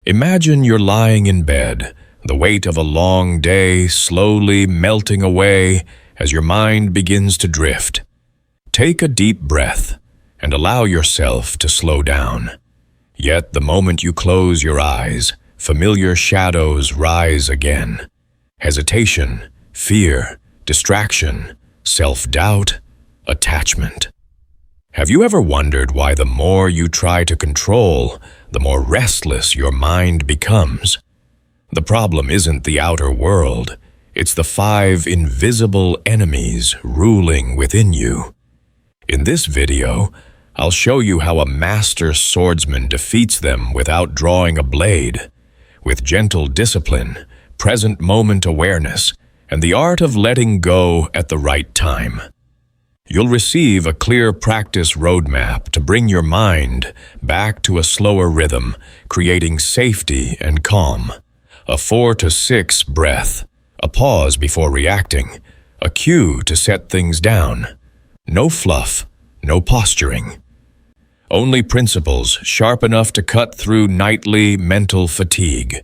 Imagine you're lying in bed, the weight of a long day slowly melting away as your mind begins to drift. Take a deep breath and allow yourself to slow down. Yet the moment you close your eyes, familiar shadows rise again. Hesitation, fear, distraction, self-doubt, attachment. Have you ever wondered why the more you try to control, the more restless your mind becomes? The problem isn't the outer world, it's the 5 invisible enemies ruling within you. In this video, I'll show you how a master swordsman defeats them without drawing a blade, with gentle discipline, present moment awareness, and the art of letting go at the right time. You'll receive a clear practice roadmap to bring your mind back to a slower rhythm, creating safety and calm. A 4 to 6 breath, a pause before reacting, a cue to set things down. No fluff, no posturing. Only principles sharp enough to cut through nightly mental fatigue.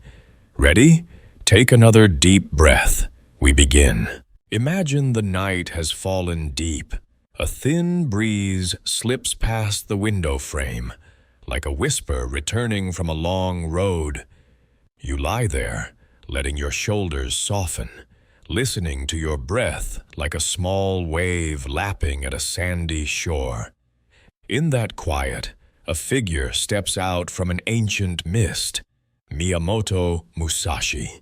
Ready? Take another deep breath. We begin. Imagine the night has fallen deep. A thin breeze slips past the window frame, like a whisper returning from a long road. You lie there, letting your shoulders soften, listening to your breath like a small wave lapping at a sandy shore. In that quiet, a figure steps out from an ancient mist, Miyamoto Musashi.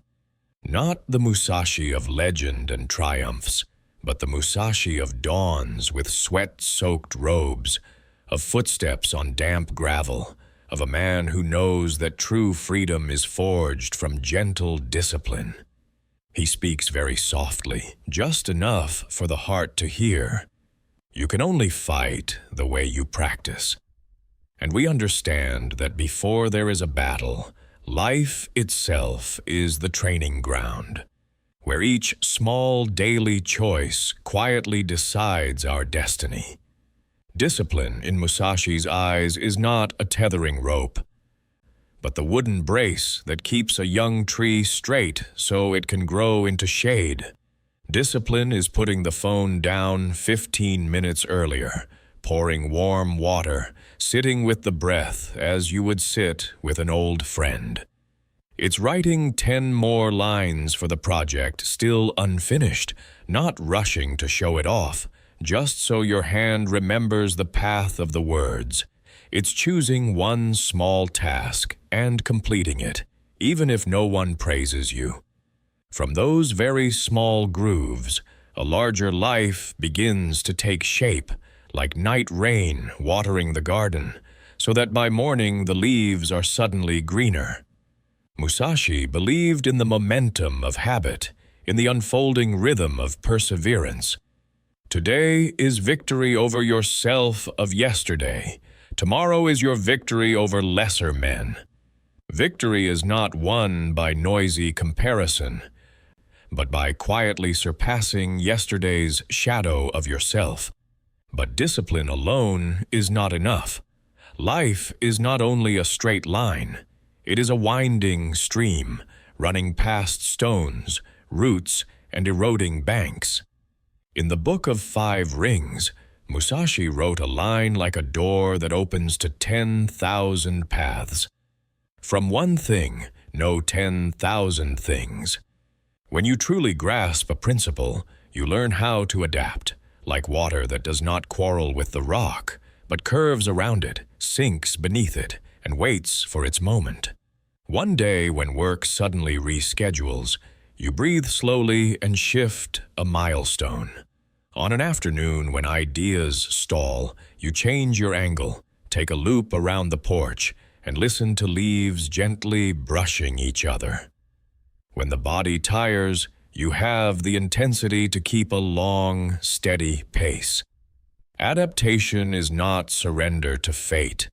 Not the Musashi of legend and triumphs, but the Musashi of dawns with sweat-soaked robes, of footsteps on damp gravel, of a man who knows that true freedom is forged from gentle discipline. He speaks very softly, just enough for the heart to hear. You can only fight the way you practice. And we understand that before there is a battle, life itself is the training ground, where each small daily choice quietly decides our destiny. Discipline, in Musashi's eyes, is not a tethering rope, but the wooden brace that keeps a young tree straight so it can grow into shade. Discipline is putting the phone down 15 minutes earlier, pouring warm water, sitting with the breath as you would sit with an old friend. It's writing 10 more lines for the project still unfinished, not rushing to show it off, just so your hand remembers the path of the words. It's choosing one small task and completing it, even if no one praises you. From those very small grooves, a larger life begins to take shape, like night rain watering the garden, so that by morning the leaves are suddenly greener. Musashi believed in the momentum of habit, in the unfolding rhythm of perseverance. Today is victory over yourself of yesterday. Tomorrow is your victory over lesser men. Victory is not won by noisy comparison, but by quietly surpassing yesterday's shadow of yourself. But discipline alone is not enough. Life is not only a straight line. It is a winding stream, running past stones, roots, and eroding banks. In the Book of 5 Rings, Musashi wrote a line like a door that opens to 10,000 paths. From one thing, know 10,000 things. When you truly grasp a principle, you learn how to adapt, like water that does not quarrel with the rock, but curves around it, sinks beneath it, and waits for its moment. One day when work suddenly reschedules, you breathe slowly and shift a milestone. On an afternoon when ideas stall, you change your angle, take a loop around the porch, and listen to leaves gently brushing each other. When the body tires, you have the intensity to keep a long, steady pace. Adaptation is not surrender to fate.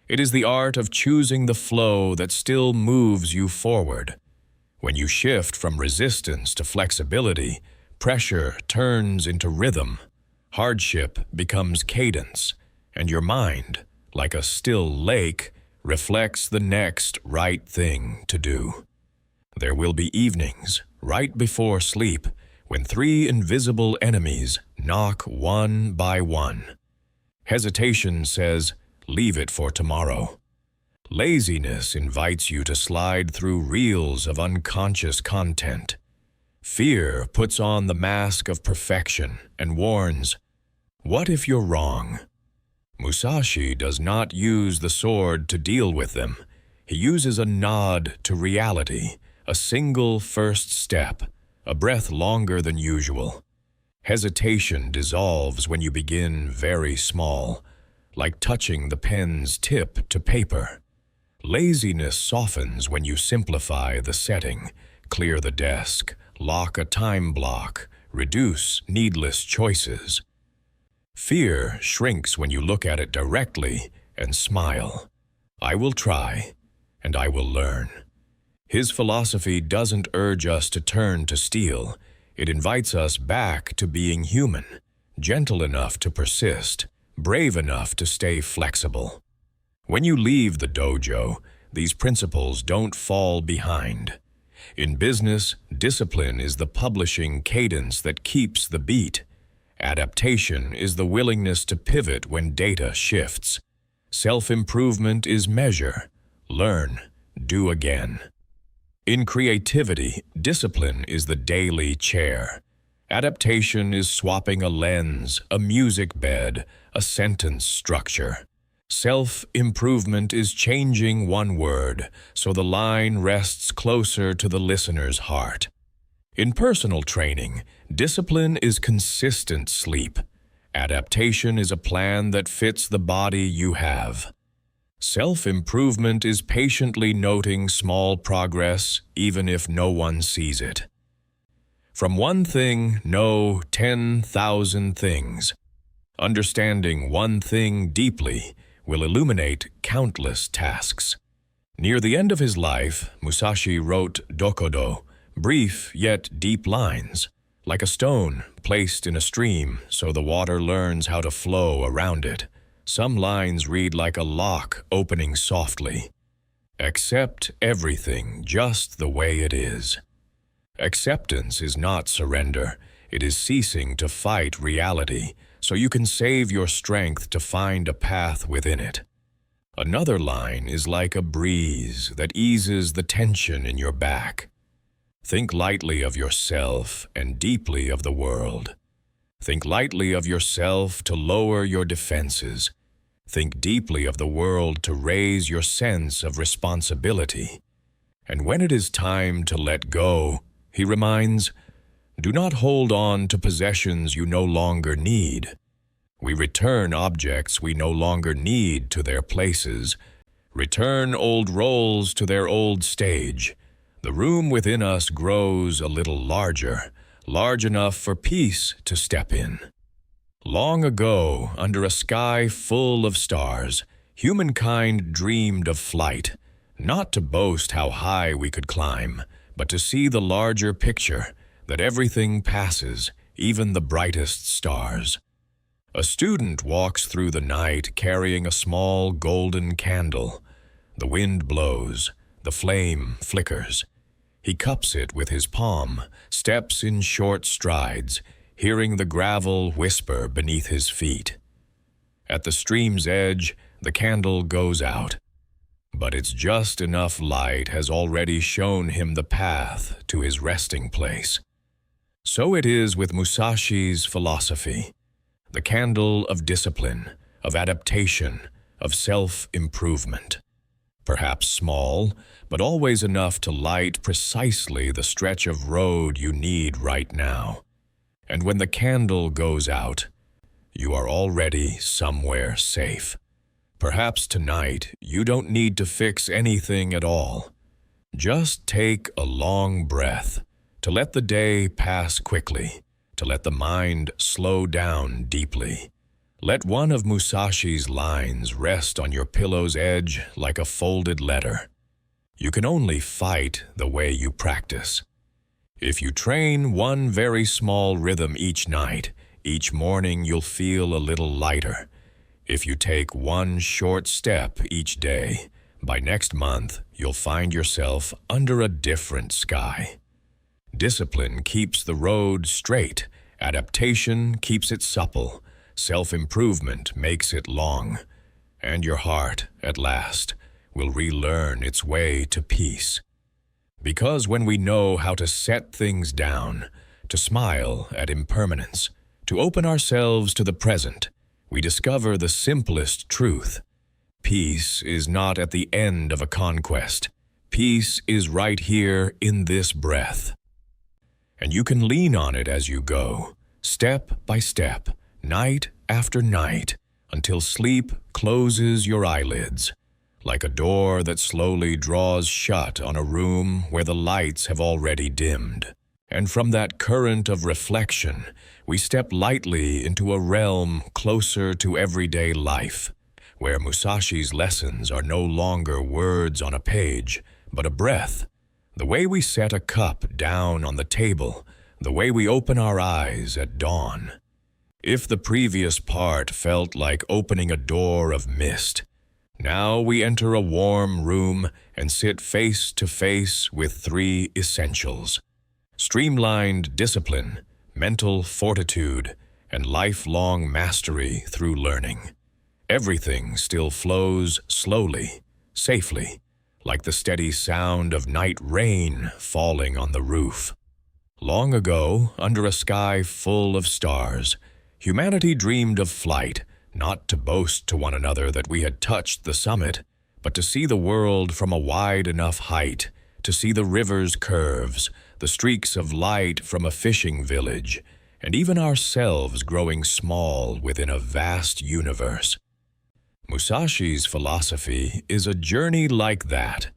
It is the art of choosing the flow that still moves you forward. When you shift from resistance to flexibility, pressure turns into rhythm, hardship becomes cadence, and your mind, like a still lake, reflects the next right thing to do. There will be evenings, right before sleep, when three invisible enemies knock one by one. Hesitation says, "Leave it for tomorrow." Laziness invites you to slide through reels of unconscious content. Fear puts on the mask of perfection and warns, "What if you're wrong?" Musashi does not use the sword to deal with them. He uses a nod to reality, a single first step, a breath longer than usual. Hesitation dissolves when you begin very small, like touching the pen's tip to paper. Laziness softens when you simplify the setting, clear the desk, lock a time block, reduce needless choices. Fear shrinks when you look at it directly and smile. "I will try, and I will learn." His philosophy doesn't urge us to turn to steel. It invites us back to being human, gentle enough to persist, brave enough to stay flexible. When you leave the dojo, these principles don't fall behind. In business, discipline is the publishing cadence that keeps the beat. Adaptation is the willingness to pivot when data shifts. Self-improvement is measure, learn, do again. In creativity, discipline is the daily chair. Adaptation is swapping a lens, a music bed, a sentence structure. Self-improvement is changing one word so the line rests closer to the listener's heart. In personal training, discipline is consistent sleep. Adaptation is a plan that fits the body you have. Self-improvement is patiently noting small progress even if no one sees it. From one thing, know 10,000 things. Understanding one thing deeply will illuminate countless tasks. Near the end of his life, Musashi wrote Dokkōdō, brief yet deep lines, like a stone placed in a stream so the water learns how to flow around it. Some lines read like a lock opening softly. Accept everything just the way it is. Acceptance is not surrender. It is ceasing to fight reality, so you can save your strength to find a path within it. Another line is like a breeze that eases the tension in your back. Think lightly of yourself and deeply of the world. Think lightly of yourself to lower your defenses. Think deeply of the world to raise your sense of responsibility. And when it is time to let go, he reminds, do not hold on to possessions you no longer need. We return objects we no longer need to their places. Return old roles to their old stage. The room within us grows a little larger, large enough for peace to step in. Long ago, under a sky full of stars, humankind dreamed of flight, not to boast how high we could climb, but to see the larger picture, that everything passes, even the brightest stars. A student walks through the night carrying a small golden candle. The wind blows, the flame flickers. He cups it with his palm, steps in short strides, hearing the gravel whisper beneath his feet. At the stream's edge, the candle goes out, but its just enough light has already shown him the path to his resting place. So it is with Musashi's philosophy, the candle of discipline, of adaptation, of self-improvement. Perhaps small, but always enough to light precisely the stretch of road you need right now. And when the candle goes out, you are already somewhere safe. Perhaps tonight you don't need to fix anything at all. Just take a long breath, to let the day pass quickly, to let the mind slow down deeply. Let one of Musashi's lines rest on your pillow's edge like a folded letter. You can only fight the way you practice. If you train one very small rhythm each night, each morning you'll feel a little lighter. If you take one short step each day, By next month, you'll find yourself under a different sky. Discipline keeps the road straight, adaptation keeps it supple, self-improvement makes it long, and your heart, at last, will relearn its way to peace. Because when we know how to set things down, to smile at impermanence, to open ourselves to the present, we discover the simplest truth. Peace is not at the end of a conquest. Peace is right here in this breath. And you can lean on it as you go, step by step, night after night, until sleep closes your eyelids, like a door that slowly draws shut on a room where the lights have already dimmed. And from that current of reflection, we step lightly into a realm closer to everyday life, where Musashi's lessons are no longer words on a page, but a breath. The way we set a cup down on the table, the way we open our eyes at dawn. If the previous part felt like opening a door of mist, now we enter a warm room and sit face to face with three essentials: streamlined discipline, mental fortitude, and lifelong mastery through learning. Everything still flows slowly, safely, like the steady sound of night rain falling on the roof. Long ago, under a sky full of stars, humanity dreamed of flight, not to boast to one another that we had touched the summit, but to see the world from a wide enough height, to see the river's curves, the streaks of light from a fishing village, and even ourselves growing small within a vast universe. Musashi's philosophy is a journey like that,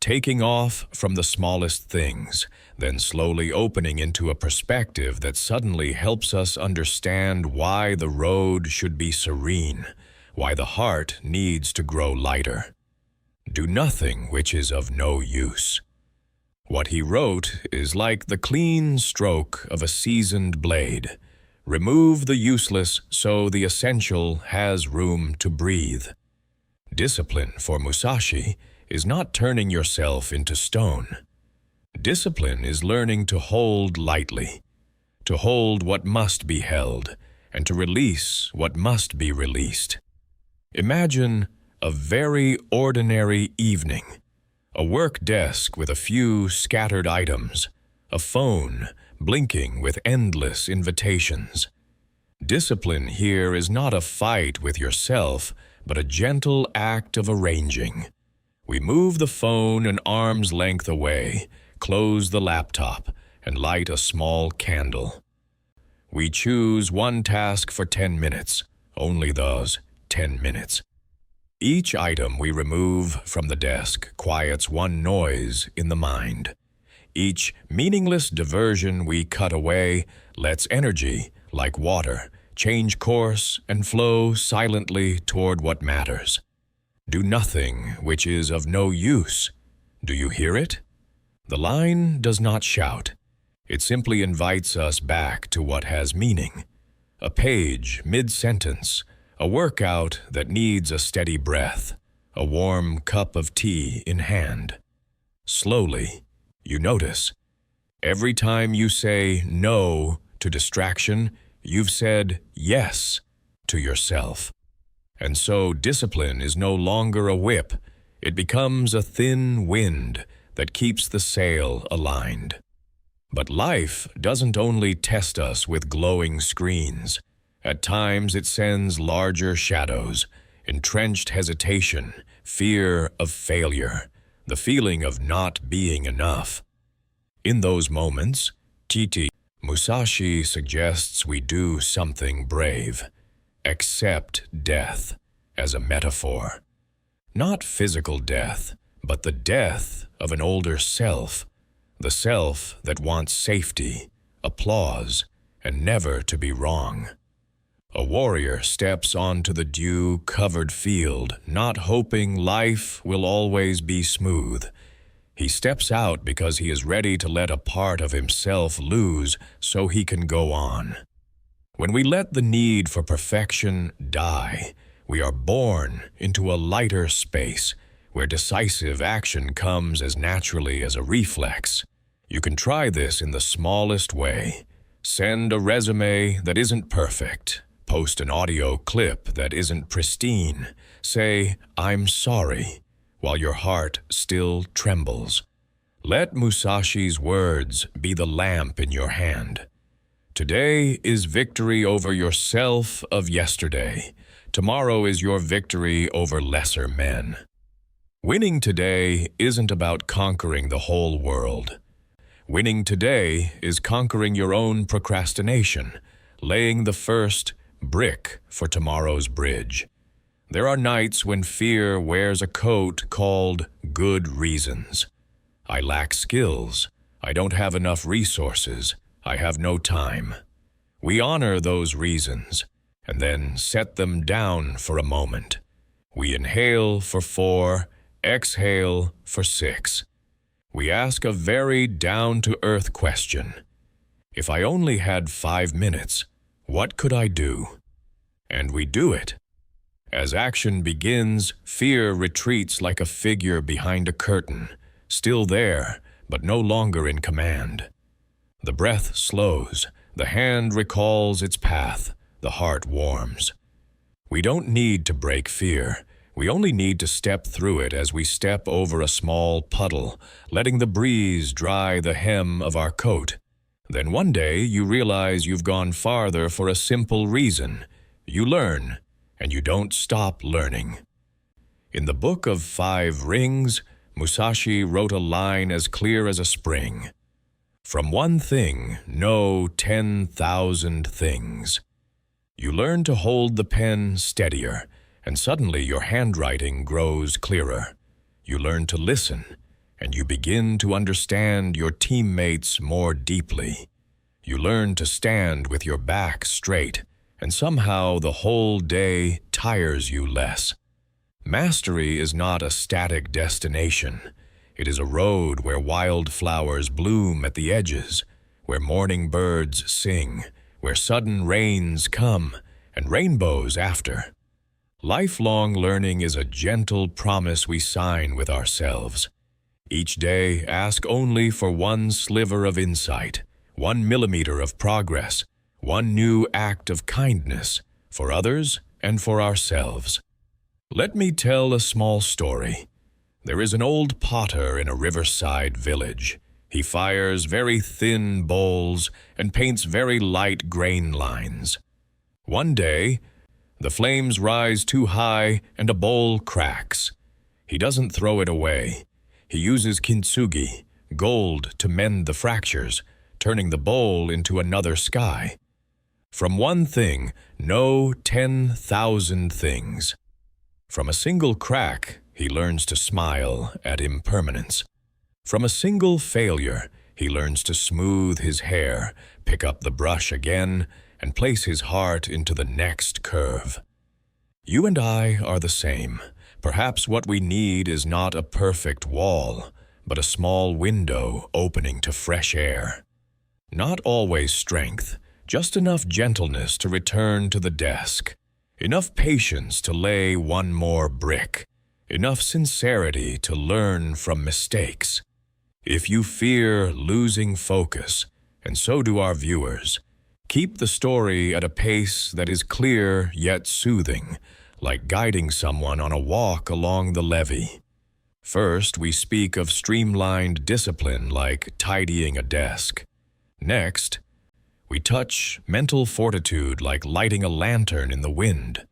taking off from the smallest things, then slowly opening into a perspective that suddenly helps us understand why the road should be serene, why the heart needs to grow lighter. Do nothing which is of no use. What he wrote is like the clean stroke of a seasoned blade. Remove the useless so the essential has room to breathe. Discipline for Musashi is not turning yourself into stone. Discipline is learning to hold lightly, to hold what must be held, and to release what must be released. Imagine a very ordinary evening, a work desk with a few scattered items, a phone blinking with endless invitations. Discipline here is not a fight with yourself, but a gentle act of arranging. We move the phone an arm's length away, close the laptop, and light a small candle. We choose one task for 10 minutes, only those 10 minutes. Each item we remove from the desk quiets one noise in the mind. Each meaningless diversion we cut away lets energy, like water, change course and flow silently toward what matters. Do nothing which is of no use. Do you hear it? The line does not shout. It simply invites us back to what has meaning. A page mid-sentence, a workout that needs a steady breath, a warm cup of tea in hand. Slowly, you notice. Every time you say no to distraction, you've said yes to yourself. And so discipline is no longer a whip. It becomes a thin wind that keeps the sail aligned. But life doesn't only test us with glowing screens. At times it sends larger shadows, entrenched hesitation, fear of failure, the feeling of not being enough. In those moments, Musashi suggests we do something brave. Accept death as a metaphor. Not physical death, but the death of an older self, the self that wants safety, applause, and never to be wrong. A warrior steps onto the dew-covered field, not hoping life will always be smooth. He steps out because he is ready to let a part of himself lose so he can go on. When we let the need for perfection die, we are born into a lighter space where decisive action comes as naturally as a reflex. You can try this in the smallest way. Send a resume that isn't perfect. Post an audio clip that isn't pristine. Say, "I'm sorry," while your heart still trembles. Let Musashi's words be the lamp in your hand. Today is victory over yourself of yesterday. Tomorrow is your victory over lesser men. Winning today isn't about conquering the whole world. Winning today is conquering your own procrastination, laying the first brick for tomorrow's bridge. There are nights when fear wears a coat called good reasons. I lack skills. I don't have enough resources. I have no time. We honor those reasons and then set them down for a moment. We inhale for 4, exhale for 6. We ask a very down-to-earth question. If I only had 5 minutes, what could I do? And we do it. As action begins, fear retreats like a figure behind a curtain, still there, but no longer in command. The breath slows, the hand recalls its path, the heart warms. We don't need to break fear. We only need to step through it as we step over a small puddle, letting the breeze dry the hem of our coat. Then one day you realize you've gone farther for a simple reason. You learn, and you don't stop learning. In the Book of 5 Rings, Musashi wrote a line as clear as a spring. From one thing, know 10,000 things. You learn to hold the pen steadier, and suddenly your handwriting grows clearer. You learn to listen, and you begin to understand your teammates more deeply. You learn to stand with your back straight, and somehow the whole day tires you less. Mastery is not a static destination. It is a road where wildflowers bloom at the edges, where morning birds sing, where sudden rains come, and rainbows after. Lifelong learning is a gentle promise we sign with ourselves. Each day, ask only for one sliver of insight, 1 millimeter of progress, one new act of kindness for others and for ourselves. Let me tell a small story. There is an old potter in a riverside village. He fires very thin bowls and paints very light grain lines. One day, the flames rise too high and a bowl cracks. He doesn't throw it away. He uses kintsugi, gold, to mend the fractures, turning the bowl into another sky. From one thing, know 10,000 things. From a single crack, he learns to smile at impermanence. From a single failure, he learns to smooth his hair, pick up the brush again, and place his heart into the next curve. You and I are the same. Perhaps what we need is not a perfect wall, but a small window opening to fresh air. Not always strength, just enough gentleness to return to the desk, enough patience to lay one more brick, enough sincerity to learn from mistakes. If you fear losing focus, and so do our viewers, keep the story at a pace that is clear yet soothing, like guiding someone on a walk along the levee. First, we speak of streamlined discipline like tidying a desk. Next, we touch mental fortitude like lighting a lantern in the wind.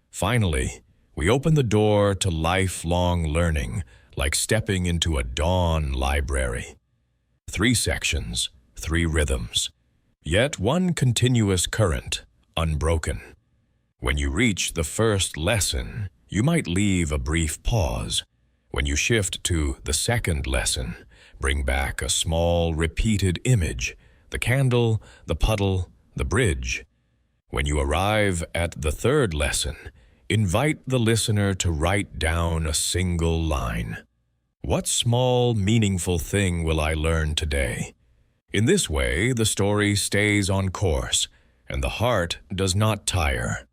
Finally, we open the door to lifelong learning like stepping into a dawn library. 3 sections, 3 rhythms, yet one continuous current, unbroken. When you reach the first lesson, you might leave a brief pause. When you shift to the second lesson, bring back a small repeated image, the candle, the puddle, the bridge. When you arrive at the third lesson, invite the listener to write down a single line. What small, meaningful thing will I learn today? In this way, the story stays on course, and the heart does not tire.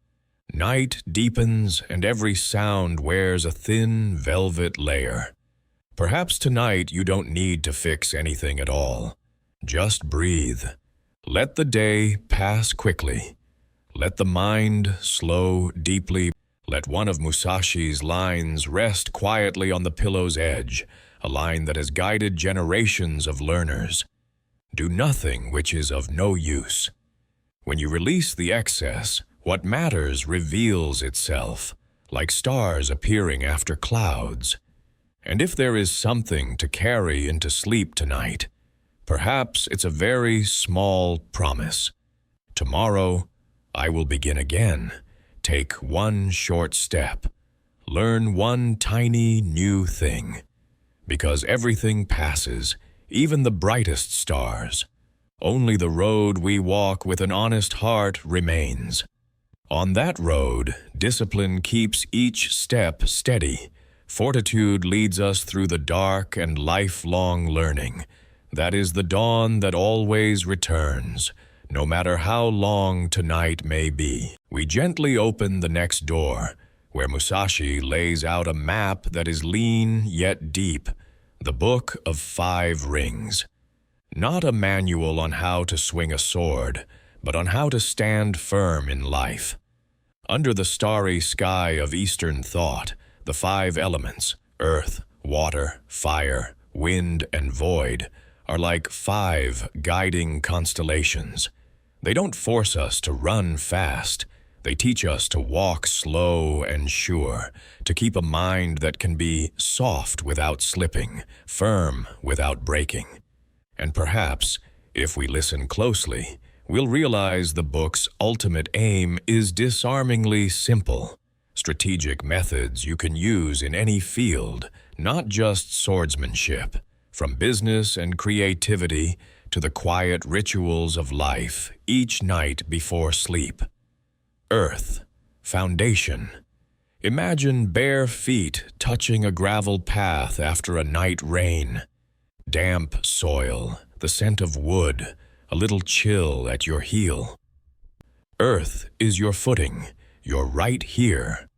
Night deepens and every sound wears a thin velvet layer. Perhaps tonight you don't need to fix anything at all. Just breathe. Let the day pass quickly. Let the mind slow deeply. Let one of Musashi's lines rest quietly on the pillow's edge, a line that has guided generations of learners. Do nothing which is of no use. When you release the excess, what matters reveals itself, like stars appearing after clouds. And if there is something to carry into sleep tonight, perhaps it's a very small promise. Tomorrow, I will begin again. Take one short step. Learn one tiny new thing. Because everything passes, even the brightest stars. Only the road we walk with an honest heart remains. On that road, discipline keeps each step steady. Fortitude leads us through the dark and lifelong learning. That is the dawn that always returns, no matter how long tonight may be. We gently open the next door, where Musashi lays out a map that is lean yet deep, the Book of 5 Rings. Not a manual on how to swing a sword, but on how to stand firm in life. Under the starry sky of Eastern thought, the 5 elements, earth, water, fire, wind, and void, are like 5 guiding constellations. They don't force us to run fast. They teach us to walk slow and sure, to keep a mind that can be soft without slipping, firm without breaking. And perhaps, if we listen closely, we'll realize the book's ultimate aim is disarmingly simple. Strategic methods you can use in any field, not just swordsmanship. From business and creativity to the quiet rituals of life each night before sleep. Earth, foundation. Imagine bare feet touching a gravel path after a night rain. Damp soil, the scent of wood, a little chill at your heel. Earth is your footing, you're right here.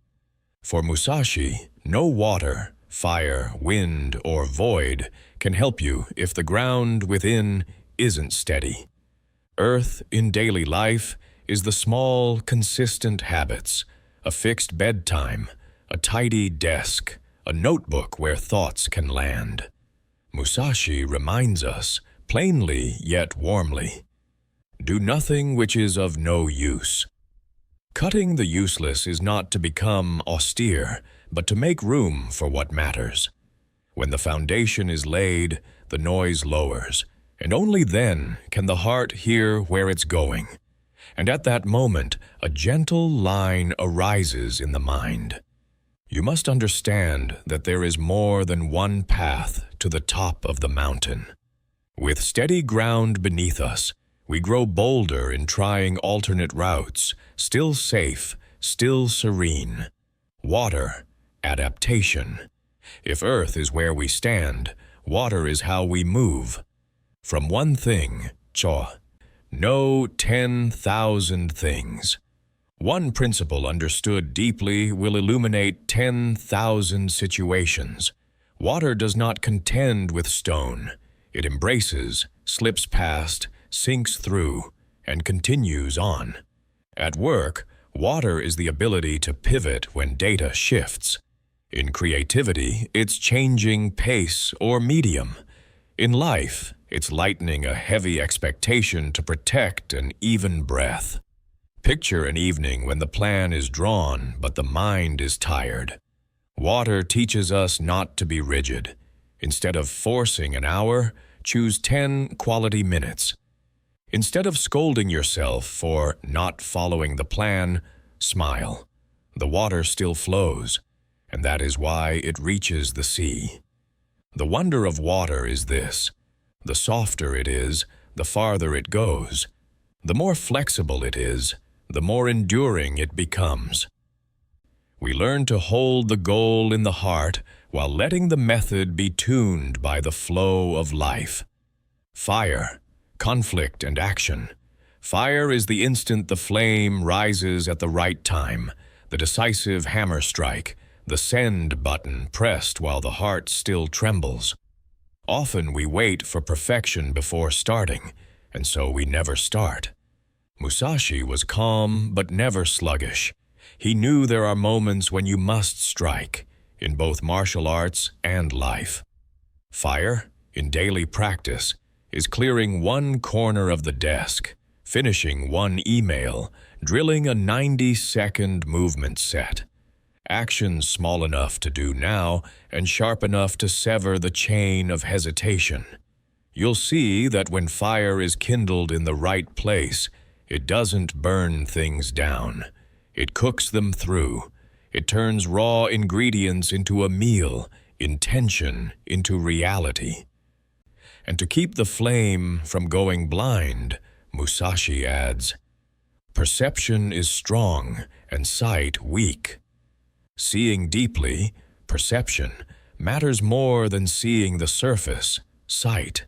For Musashi, no water, fire, wind, or void can help you if the ground within isn't steady. Earth in daily life is the small, consistent habits, a fixed bedtime, a tidy desk, a notebook where thoughts can land. Musashi reminds us, plainly yet warmly, do nothing which is of no use. Cutting the useless is not to become austere, but to make room for what matters. When the foundation is laid, the noise lowers, and only then can the heart hear where it's going. And at that moment, a gentle line arises in the mind. You must understand that there is more than one path to the top of the mountain. With steady ground beneath us, we grow bolder in trying alternate routes, still safe, still serene. Water, adaptation. If earth is where we stand, water is how we move. From one thing, no 10,000 things. One principle understood deeply will illuminate 10,000 situations. Water does not contend with stone. It embraces, slips past, sinks through, and continues on. At work, water is the ability to pivot when data shifts. In creativity, it's changing pace or medium. In life, it's lightening a heavy expectation to protect an even breath. Picture an evening when the plan is drawn, but the mind is tired. Water teaches us not to be rigid. Instead of forcing an hour, choose 10 quality minutes. Instead of scolding yourself for not following the plan, smile. The water still flows, and that is why it reaches the sea. The wonder of water is this: the softer it is, the farther it goes. The more flexible it is, the more enduring it becomes. We learn to hold the goal in the heart while letting the method be tuned by the flow of life. Fire, conflict, and action. Fire is the instant the flame rises at the right time, the decisive hammer strike, the send button pressed while the heart still trembles. Often we wait for perfection before starting, and so we never start. Musashi was calm but never sluggish. He knew there are moments when you must strike, in both martial arts and life. Fire, in daily practice, is clearing one corner of the desk, finishing one email, drilling a 90-second movement set. Actions small enough to do now and sharp enough to sever the chain of hesitation. You'll see that when fire is kindled in the right place, it doesn't burn things down. It cooks them through. It turns raw ingredients into a meal, intention into reality. And to keep the flame from going blind, Musashi adds, perception is strong and sight weak. Seeing deeply, perception, matters more than seeing the surface, sight.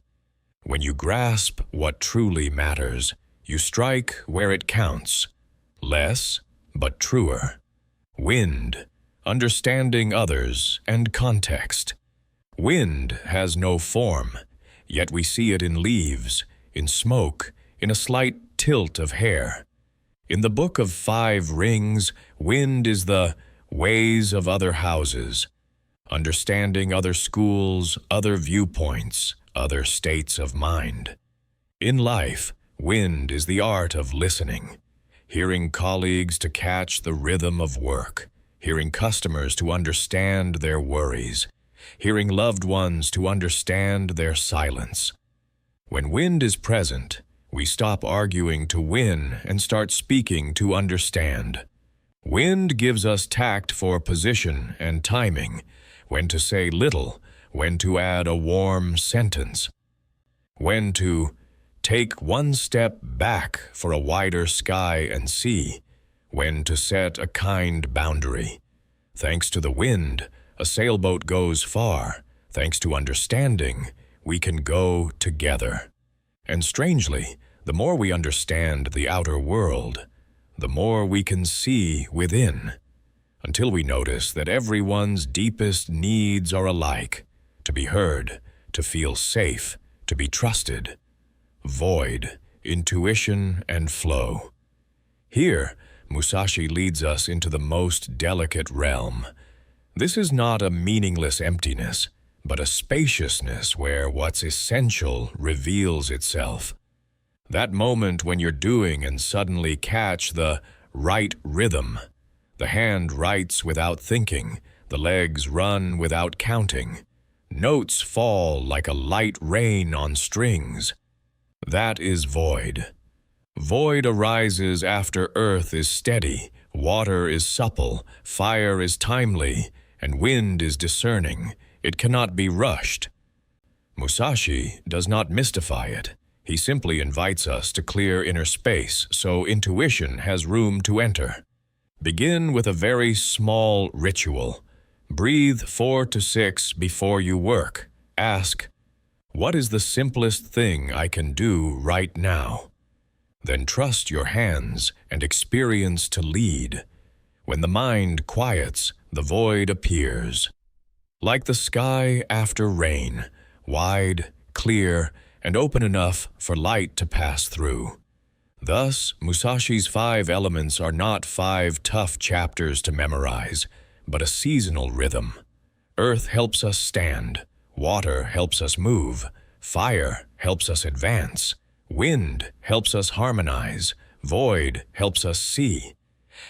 When you grasp what truly matters, you strike where it counts. Less, but truer. Wind, understanding others and context. Wind has no form, yet we see it in leaves, in smoke, in a slight tilt of hair. In the Book of 5 Rings, wind is the ways of other houses, understanding other schools, other viewpoints, other states of mind. In life, wind is the art of listening, hearing colleagues to catch the rhythm of work, hearing customers to understand their worries, hearing loved ones to understand their silence. When wind is present, we stop arguing to win and start speaking to understand. Wind gives us tact for position and timing, when to say little, when to add a warm sentence, when to take one step back for a wider sky and sea, when to set a kind boundary. Thanks to the wind, a sailboat goes far. Thanks to understanding, we can go together. And strangely, the more we understand the outer world, the more we can see within, until we notice that everyone's deepest needs are alike: to be heard, to feel safe, to be trusted. Void, intuition, and flow. Here, Musashi leads us into the most delicate realm. This is not a meaningless emptiness, but a spaciousness where what's essential reveals itself. That moment when you're doing and suddenly catch the right rhythm. The hand writes without thinking, the legs run without counting. Notes fall like a light rain on strings. That is void. Void arises after earth is steady, water is supple, fire is timely, and wind is discerning. It cannot be rushed. Musashi does not mystify it. He simply invites us to clear inner space so intuition has room to enter. Begin with a very small ritual. Breathe 4 to 6 before you work. Ask, what is the simplest thing I can do right now? Then trust your hands and experience to lead. When the mind quiets, the void appears. Like the sky after rain, wide, clear, and open enough for light to pass through. Thus, Musashi's 5 elements are not 5 tough chapters to memorize, but a seasonal rhythm. Earth helps us stand, water helps us move, fire helps us advance, wind helps us harmonize, void helps us see.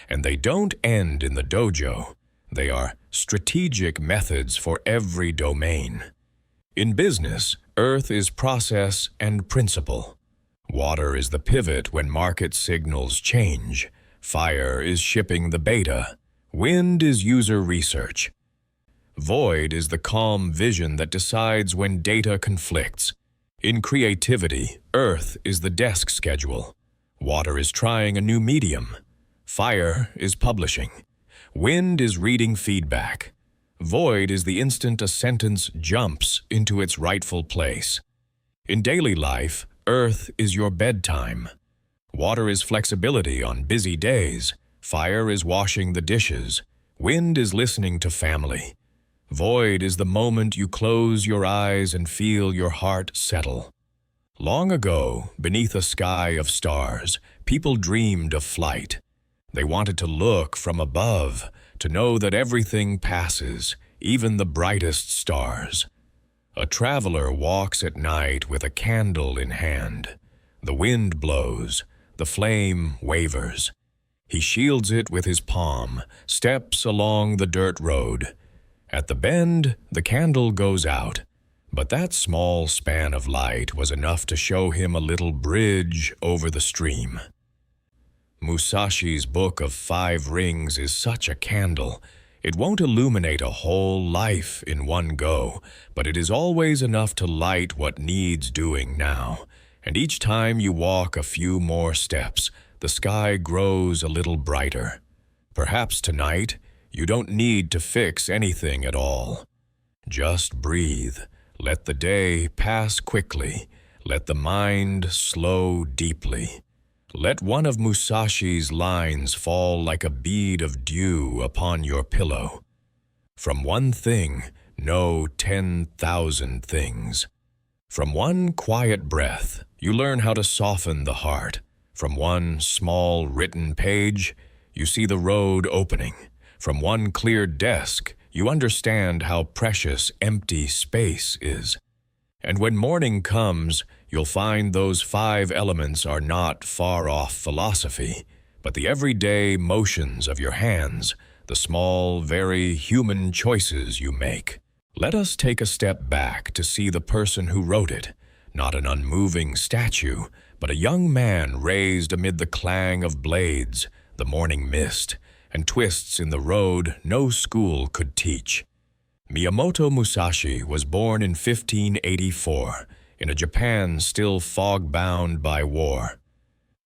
And they don't end in the dojo. They are strategic methods for every domain. In business, earth is process and principle. Water is the pivot when market signals change. Fire is shipping the beta. Wind is user research. Void is the calm vision that decides when data conflicts. In creativity, earth is the desk schedule. Water is trying a new medium. Fire is publishing. Wind is reading feedback. Void is the instant a sentence jumps into its rightful place. In daily life, earth is your bedtime. Water is flexibility on busy days. Fire is washing the dishes. Wind is listening to family. Void is the moment you close your eyes and feel your heart settle. Long ago, beneath a sky of stars, people dreamed of flight. They wanted to look from above, to know that everything passes, even the brightest stars. A traveler walks at night with a candle in hand. The wind blows, the flame wavers. He shields it with his palm, steps along the dirt road. At the bend, the candle goes out, but that small span of light was enough to show him a little bridge over the stream. Musashi's Book of 5 Rings is such a candle. It won't illuminate a whole life in one go, but it is always enough to light what needs doing now. And each time you walk a few more steps, the sky grows a little brighter. Perhaps tonight, you don't need to fix anything at all. Just breathe. Let the day pass quickly. Let the mind slow deeply. Let one of Musashi's lines fall like a bead of dew upon your pillow. From one thing, know 10,000 things. From one quiet breath, you learn how to soften the heart. From one small written page, you see the road opening. From one clear desk, you understand how precious empty space is. And when morning comes, you'll find those 5 elements are not far-off philosophy, but the everyday motions of your hands, the small, very human choices you make. Let us take a step back to see the person who wrote it, not an unmoving statue, but a young man raised amid the clang of blades, the morning mist, and twists in the road no school could teach. Miyamoto Musashi was born in 1584, in a Japan still fog-bound by war.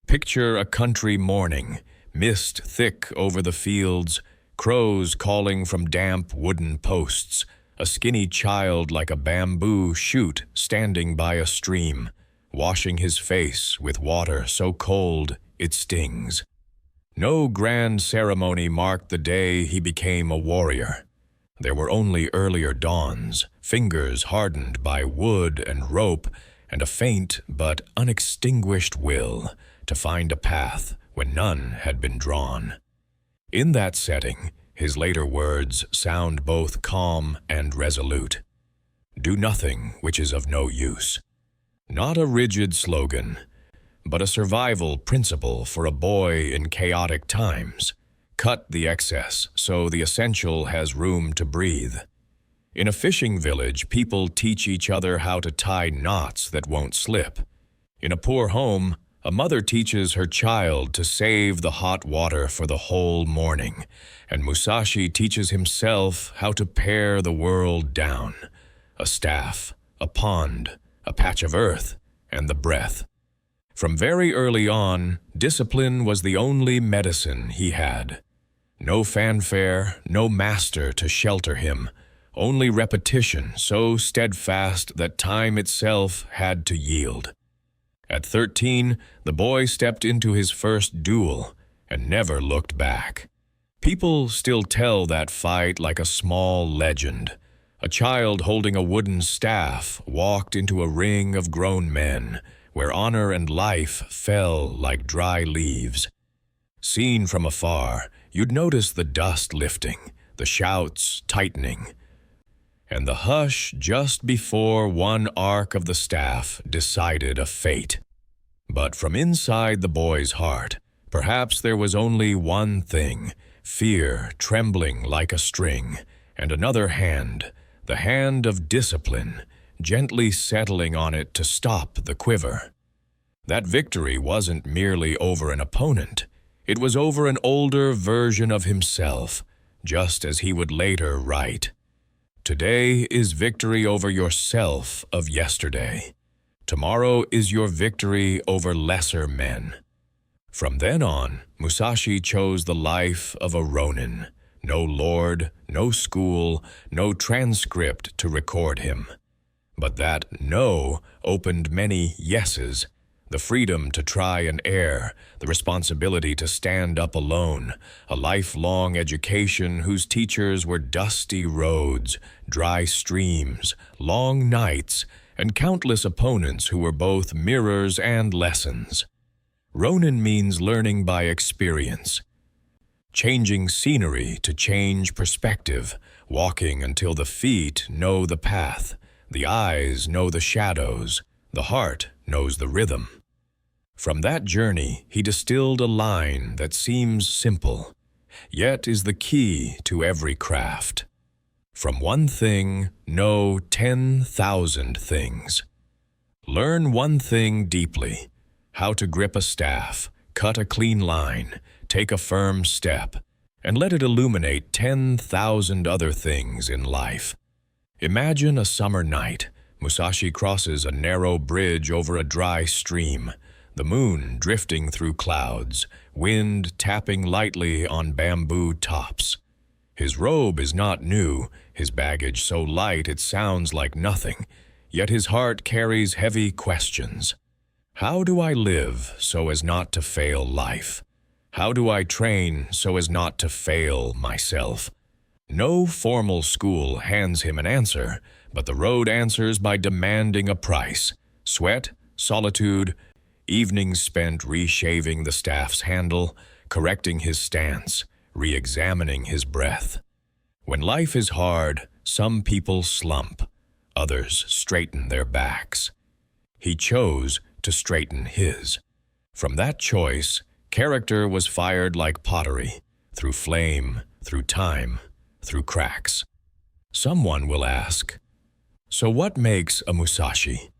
Picture a country morning, mist thick over the fields, crows calling from damp wooden posts, a skinny child like a bamboo shoot standing by a stream, washing his face with water so cold it stings. No grand ceremony marked the day he became a warrior. There were only earlier dawns, fingers hardened by wood and rope, and a faint but unextinguished will to find a path when none had been drawn. In that setting, his later words sound both calm and resolute. Do nothing which is of no use. Not a rigid slogan, but a survival principle for a boy in chaotic times. Cut the excess so the essential has room to breathe. In a fishing village, people teach each other how to tie knots that won't slip. In a poor home, a mother teaches her child to save the hot water for the whole morning, and Musashi teaches himself how to pare the world down. A staff, a pond, a patch of earth, and the breath. From very early on, discipline was the only medicine he had. No fanfare, no master to shelter him, only repetition so steadfast that time itself had to yield. At 13, the boy stepped into his first duel and never looked back. People still tell that fight like a small legend. A child holding a wooden staff walked into a ring of grown men, where honor and life fell like dry leaves. Seen from afar, you'd notice the dust lifting, the shouts tightening, and the hush just before one arc of the staff decided a fate. But from inside the boy's heart, perhaps there was only one thing, fear trembling like a string, and another hand, the hand of discipline, gently settling on it to stop the quiver. That victory wasn't merely over an opponent. It was over an older version of himself, just as he would later write. Today is victory over yourself of yesterday. Tomorrow is your victory over lesser men. From then on, Musashi chose the life of a ronin. No lord, no school, no transcript to record him. But that no opened many yeses, The freedom to try and err, the responsibility to stand up alone, a lifelong education whose teachers were dusty roads, dry streams, long nights, and countless opponents who were both mirrors and lessons. Ronin means learning by experience, changing scenery to change perspective, walking until the feet know the path, the eyes know the shadows, the heart knows the rhythm. From that journey, he distilled a line that seems simple, yet is the key to every craft. From one thing, know 10,000 things. Learn one thing deeply, how to grip a staff, cut a clean line, take a firm step, and let it illuminate 10,000 other things in life. Imagine a summer night. Musashi crosses a narrow bridge over a dry stream, the moon drifting through clouds, wind tapping lightly on bamboo tops. His robe is not new, his baggage so light it sounds like nothing, yet his heart carries heavy questions. How do I live so as not to fail life? How do I train so as not to fail myself? No formal school hands him an answer, but the road answers by demanding a price. Sweat, solitude, evenings spent reshaving the staff's handle, correcting his stance, re-examining his breath. When life is hard, some people slump, others straighten their backs. He chose to straighten his. From that choice, character was fired like pottery, through flame, through time, through cracks. Someone will ask, so what makes a Musashi?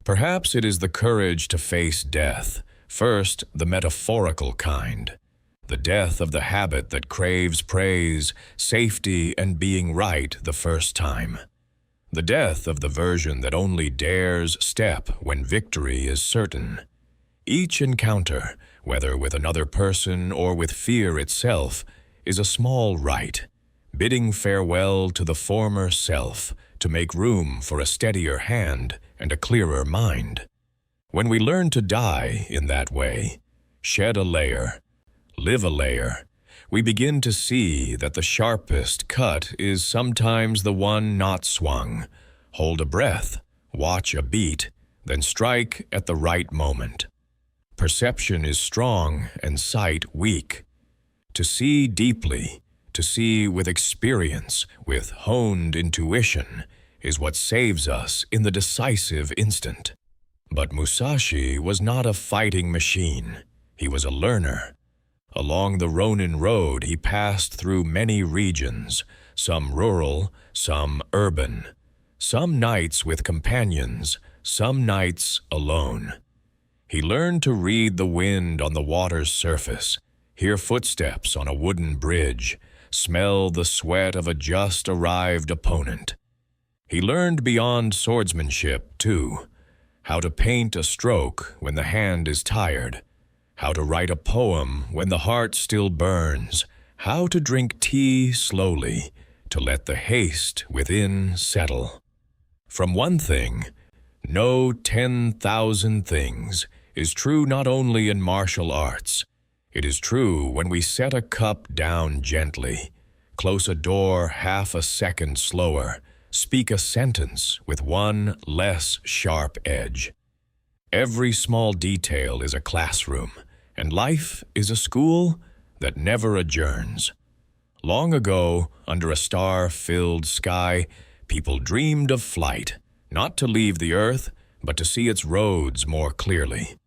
Perhaps it is the courage to face death, first the metaphorical kind, the death of the habit that craves praise, safety, and being right the first time. The death of the version that only dares step when victory is certain. Each encounter, whether with another person or with fear itself, is a small rite, bidding farewell to the former self to make room for a steadier hand and a clearer mind. When we learn to die in that way, shed a layer, live a layer, we begin to see that the sharpest cut is sometimes the one not swung. Hold a breath, watch a beat, then strike at the right moment. Perception is strong and sight weak. To see deeply, to see with experience, with honed intuition, is what saves us in the decisive instant. But Musashi was not a fighting machine. He was a learner. Along the Ronin road, he passed through many regions, some rural, some urban, some nights with companions, some nights alone. He learned to read the wind on the water's surface, hear footsteps on a wooden bridge, smell the sweat of a just arrived opponent. He learned beyond swordsmanship, too, how to paint a stroke when the hand is tired, how to write a poem when the heart still burns, how to drink tea slowly, to let the haste within settle. From one thing, know 10,000 things, is true not only in martial arts. It is true when we set a cup down gently, close a door half a second slower, speak a sentence with one less sharp edge. Every small detail is a classroom, and life is a school that never adjourns. Long ago, under a star-filled sky, people dreamed of flight, not to leave the earth, but to see its roads more clearly.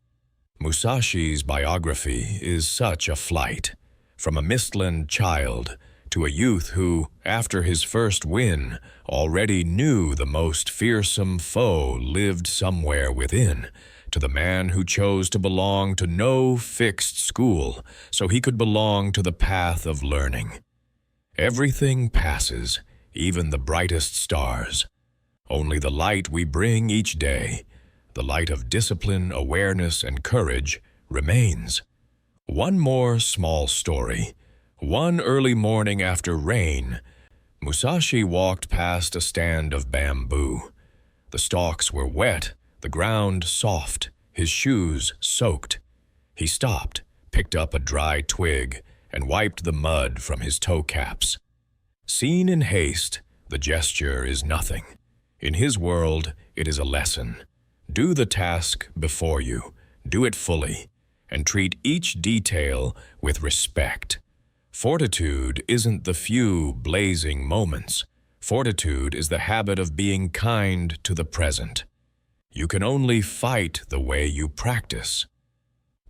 Musashi's biography is such a flight, from a Mistland child to a youth who, after his first win, already knew the most fearsome foe lived somewhere within, to the man who chose to belong to no fixed school so he could belong to the path of learning. Everything passes, even the brightest stars. Only the light we bring each day, the light of discipline, awareness, and courage, remains. One more small story. One early morning after rain, Musashi walked past a stand of bamboo. The stalks were wet, the ground soft, his shoes soaked. He stopped, picked up a dry twig, and wiped the mud from his toe caps. Seen in haste, the gesture is nothing. In his world, it is a lesson. Do the task before you, do it fully, and treat each detail with respect. Fortitude isn't the few blazing moments. Fortitude is the habit of being kind to the present. You can only fight the way you practice.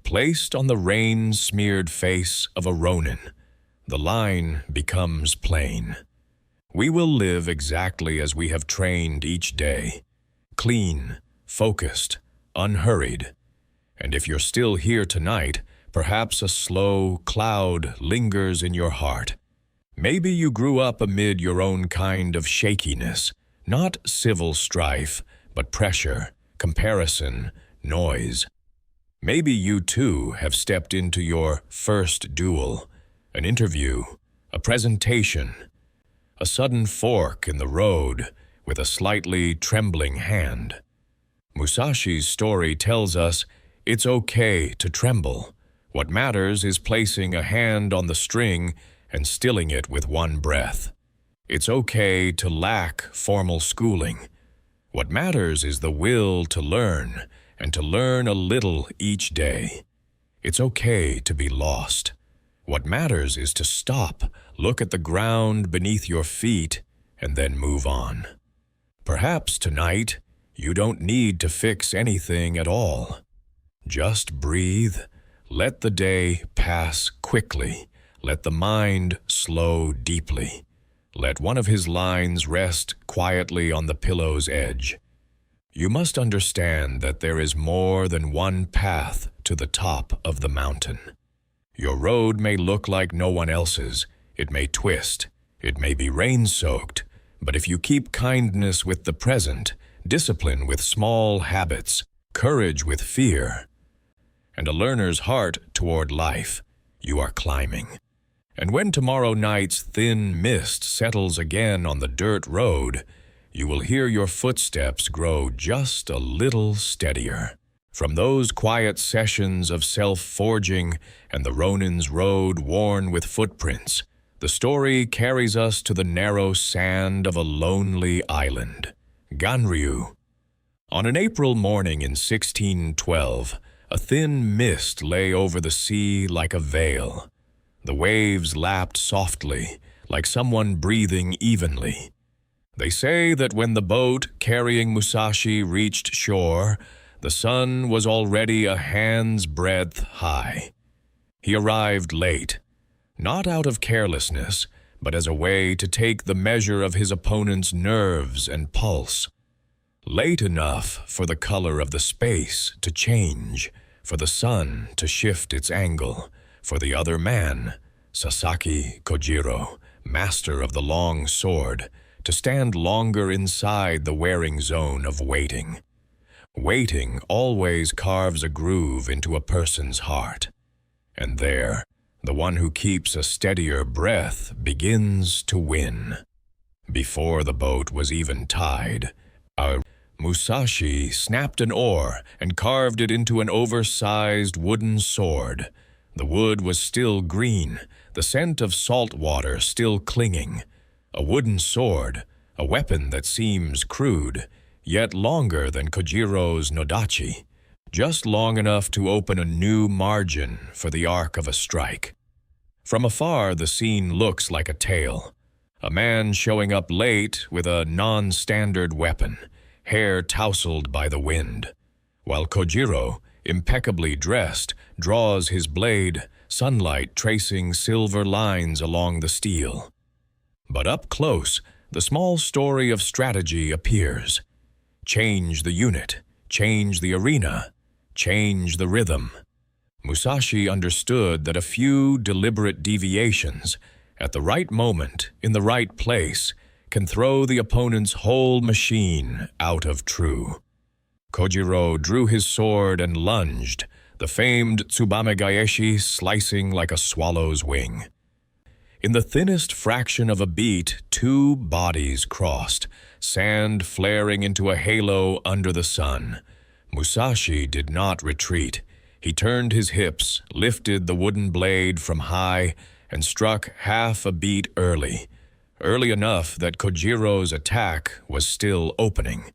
Placed on the rain-smeared face of a ronin, the line becomes plain. We will live exactly as we have trained each day, clean, focused, unhurried. And if you're still here tonight, perhaps a slow cloud lingers in your heart. Maybe you grew up amid your own kind of shakiness, not civil strife, but pressure, comparison, noise. Maybe you too have stepped into your first duel, an interview, a presentation, a sudden fork in the road with a slightly trembling hand. Musashi's story tells us it's okay to tremble. What matters is placing a hand on the string and stilling it with one breath. It's okay to lack formal schooling. What matters is the will to learn, and to learn a little each day. It's okay to be lost. What matters is to stop, look at the ground beneath your feet, and then move on. Perhaps tonight, you don't need to fix anything at all. Just breathe. Let the day pass quickly. Let the mind slow deeply. Let one of his lines rest quietly on the pillow's edge. You must understand that there is more than one path to the top of the mountain. Your road may look like no one else's. It may twist. It may be rain-soaked. But if you keep kindness with the present, discipline with small habits, courage with fear, and a learner's heart toward life, you are climbing. And when tomorrow night's thin mist settles again on the dirt road, you will hear your footsteps grow just a little steadier. From those quiet sessions of self-forging and the Ronin's road worn with footprints, the story carries us to the narrow sand of a lonely island, Ganryu. On an April morning in 1612, a thin mist lay over the sea like a veil. The waves lapped softly, like someone breathing evenly. They say that when the boat carrying Musashi reached shore, the sun was already a hand's breadth high. He arrived late, not out of carelessness, but as a way to take the measure of his opponent's nerves and pulse. Late enough for the color of the space to change, for the sun to shift its angle, for the other man, Sasaki Kojiro, master of the long sword, to stand longer inside the wearing zone of waiting. Waiting always carves a groove into a person's heart. And there, the one who keeps a steadier breath begins to win. Before the boat was even tied, Musashi snapped an oar and carved it into an oversized wooden sword. The wood was still green, the scent of salt water still clinging. A wooden sword, a weapon that seems crude, yet longer than Kojiro's nodachi, just long enough to open a new margin for the arc of a strike. From afar, the scene looks like a tale. A man showing up late with a non-standard weapon, hair tousled by the wind, while Kojiro, impeccably dressed, draws his blade, sunlight tracing silver lines along the steel. But up close, the small story of strategy appears. Change the unit, change the arena, change the rhythm. Musashi understood that a few deliberate deviations, at the right moment, in the right place, can throw the opponent's whole machine out of true. Kojiro drew his sword and lunged, the famed Tsubamegaeshi slicing like a swallow's wing. In the thinnest fraction of a beat, two bodies crossed, sand flaring into a halo under the sun. Musashi did not retreat. He turned his hips, lifted the wooden blade from high, and struck half a beat early enough that Kojiro's attack was still opening.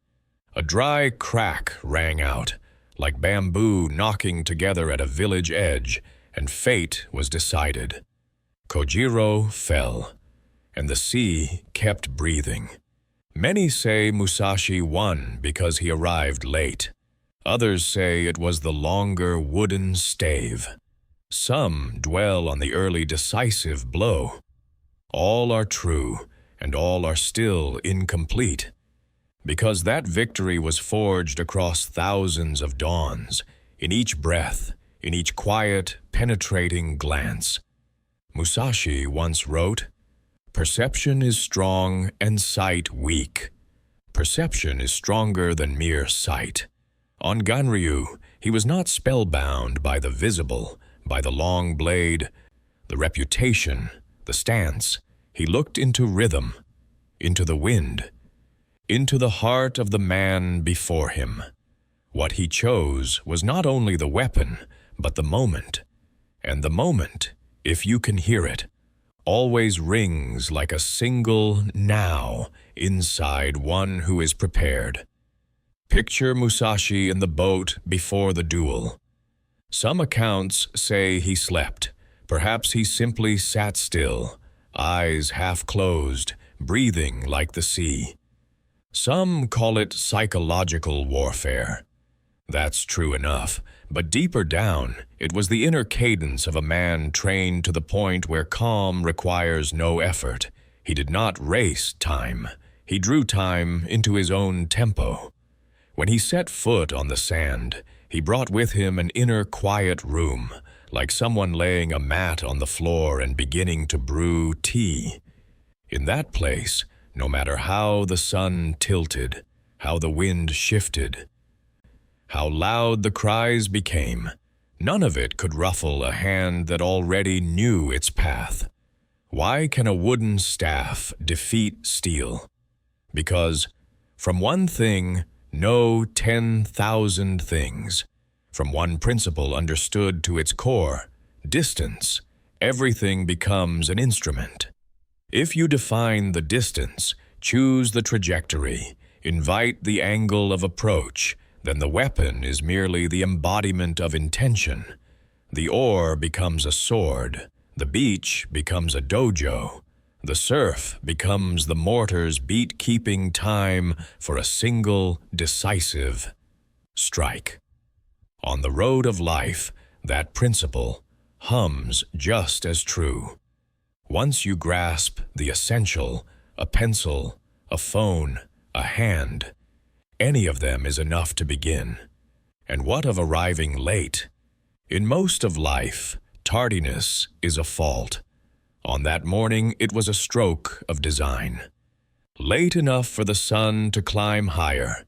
A dry crack rang out, like bamboo knocking together at a village edge, and fate was decided. Kojiro fell, and the sea kept breathing. Many say Musashi won because he arrived late. Others say it was the longer wooden stave. Some dwell on the early decisive blow. All are true, and all are still incomplete, because that victory was forged across thousands of dawns, in each breath, in each quiet, penetrating glance. Musashi once wrote, "Perception is strong and sight weak. Perception is stronger than mere sight." On Ganryu, he was not spellbound by the visible, by the long blade, the reputation, the stance. He looked into rhythm, into the wind, into the heart of the man before him. What he chose was not only the weapon, but the moment. And the moment, if you can hear it, always rings like a single now inside one who is prepared. Picture Musashi in the boat before the duel. Some accounts say he slept. Perhaps he simply sat still, eyes half closed, breathing like the sea. Some call it psychological warfare. That's true enough, but deeper down, it was the inner cadence of a man trained to the point where calm requires no effort. He did not race time. He drew time into his own tempo. When he set foot on the sand, he brought with him an inner quiet room, like someone laying a mat on the floor and beginning to brew tea. In that place, no matter how the sun tilted, how the wind shifted, how loud the cries became, none of it could ruffle a hand that already knew its path. Why can a wooden staff defeat steel? Because from one thing, know 10,000 things. From one principle understood to its core, distance, everything becomes an instrument. If you define the distance, choose the trajectory, invite the angle of approach, then the weapon is merely the embodiment of intention. The oar becomes a sword, the beach becomes a dojo, the surf becomes the mortar's beat-keeping time for a single, decisive strike. On the road of life, that principle hums just as true. Once you grasp the essential, a pencil, a phone, a hand, any of them is enough to begin. And what of arriving late? In most of life, tardiness is a fault. On that morning, it was a stroke of design. Late enough for the sun to climb higher,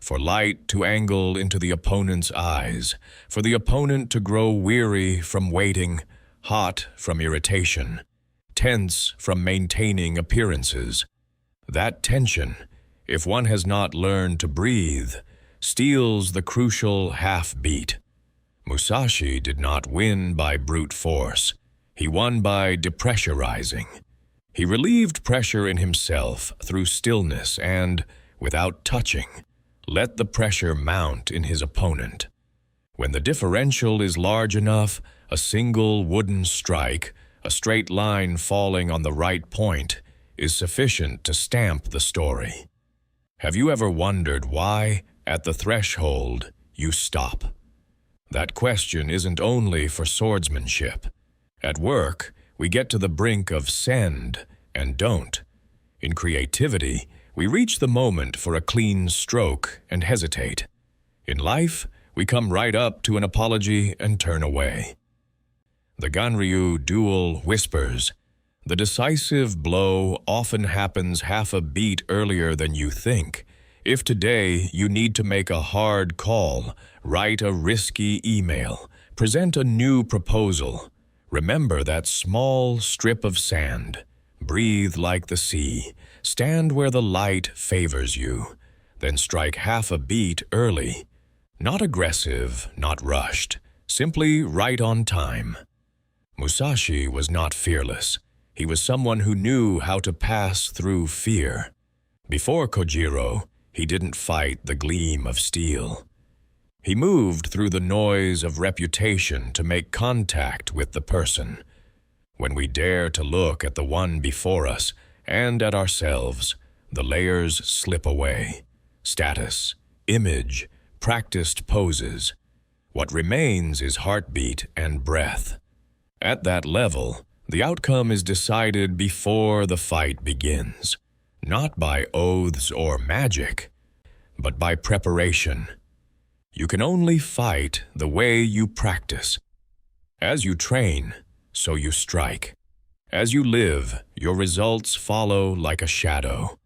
for light to angle into the opponent's eyes, for the opponent to grow weary from waiting, hot from irritation, tense from maintaining appearances. That tension, if one has not learned to breathe, steals the crucial half-beat. Musashi did not win by brute force. He won by depressurizing. He relieved pressure in himself through stillness and, without touching, let the pressure mount in his opponent. When the differential is large enough, a single wooden strike, a straight line falling on the right point, is sufficient to stamp the story. Have you ever wondered why, at the threshold, you stop? That question isn't only for swordsmanship. At work, we get to the brink of send and don't. In creativity, we reach the moment for a clean stroke and hesitate. In life, we come right up to an apology and turn away. The Ganryu duel whispers, "The decisive blow often happens half a beat earlier than you think. If today you need to make a hard call, write a risky email, present a new proposal, remember that small strip of sand. Breathe like the sea. Stand where the light favors you. Then strike half a beat early. Not aggressive, not rushed, simply right on time. Musashi was not fearless. He was someone who knew how to pass through fear. Before Kojiro, he didn't fight the gleam of steel. He moved through the noise of reputation to make contact with the person. When we dare to look at the one before us and at ourselves, the layers slip away. Status, image, practiced poses. What remains is heartbeat and breath. At that level, the outcome is decided before the fight begins, not by oaths or magic, but by preparation. You can only fight the way you practice. As you train, so you strike. As you live, your results follow like a shadow.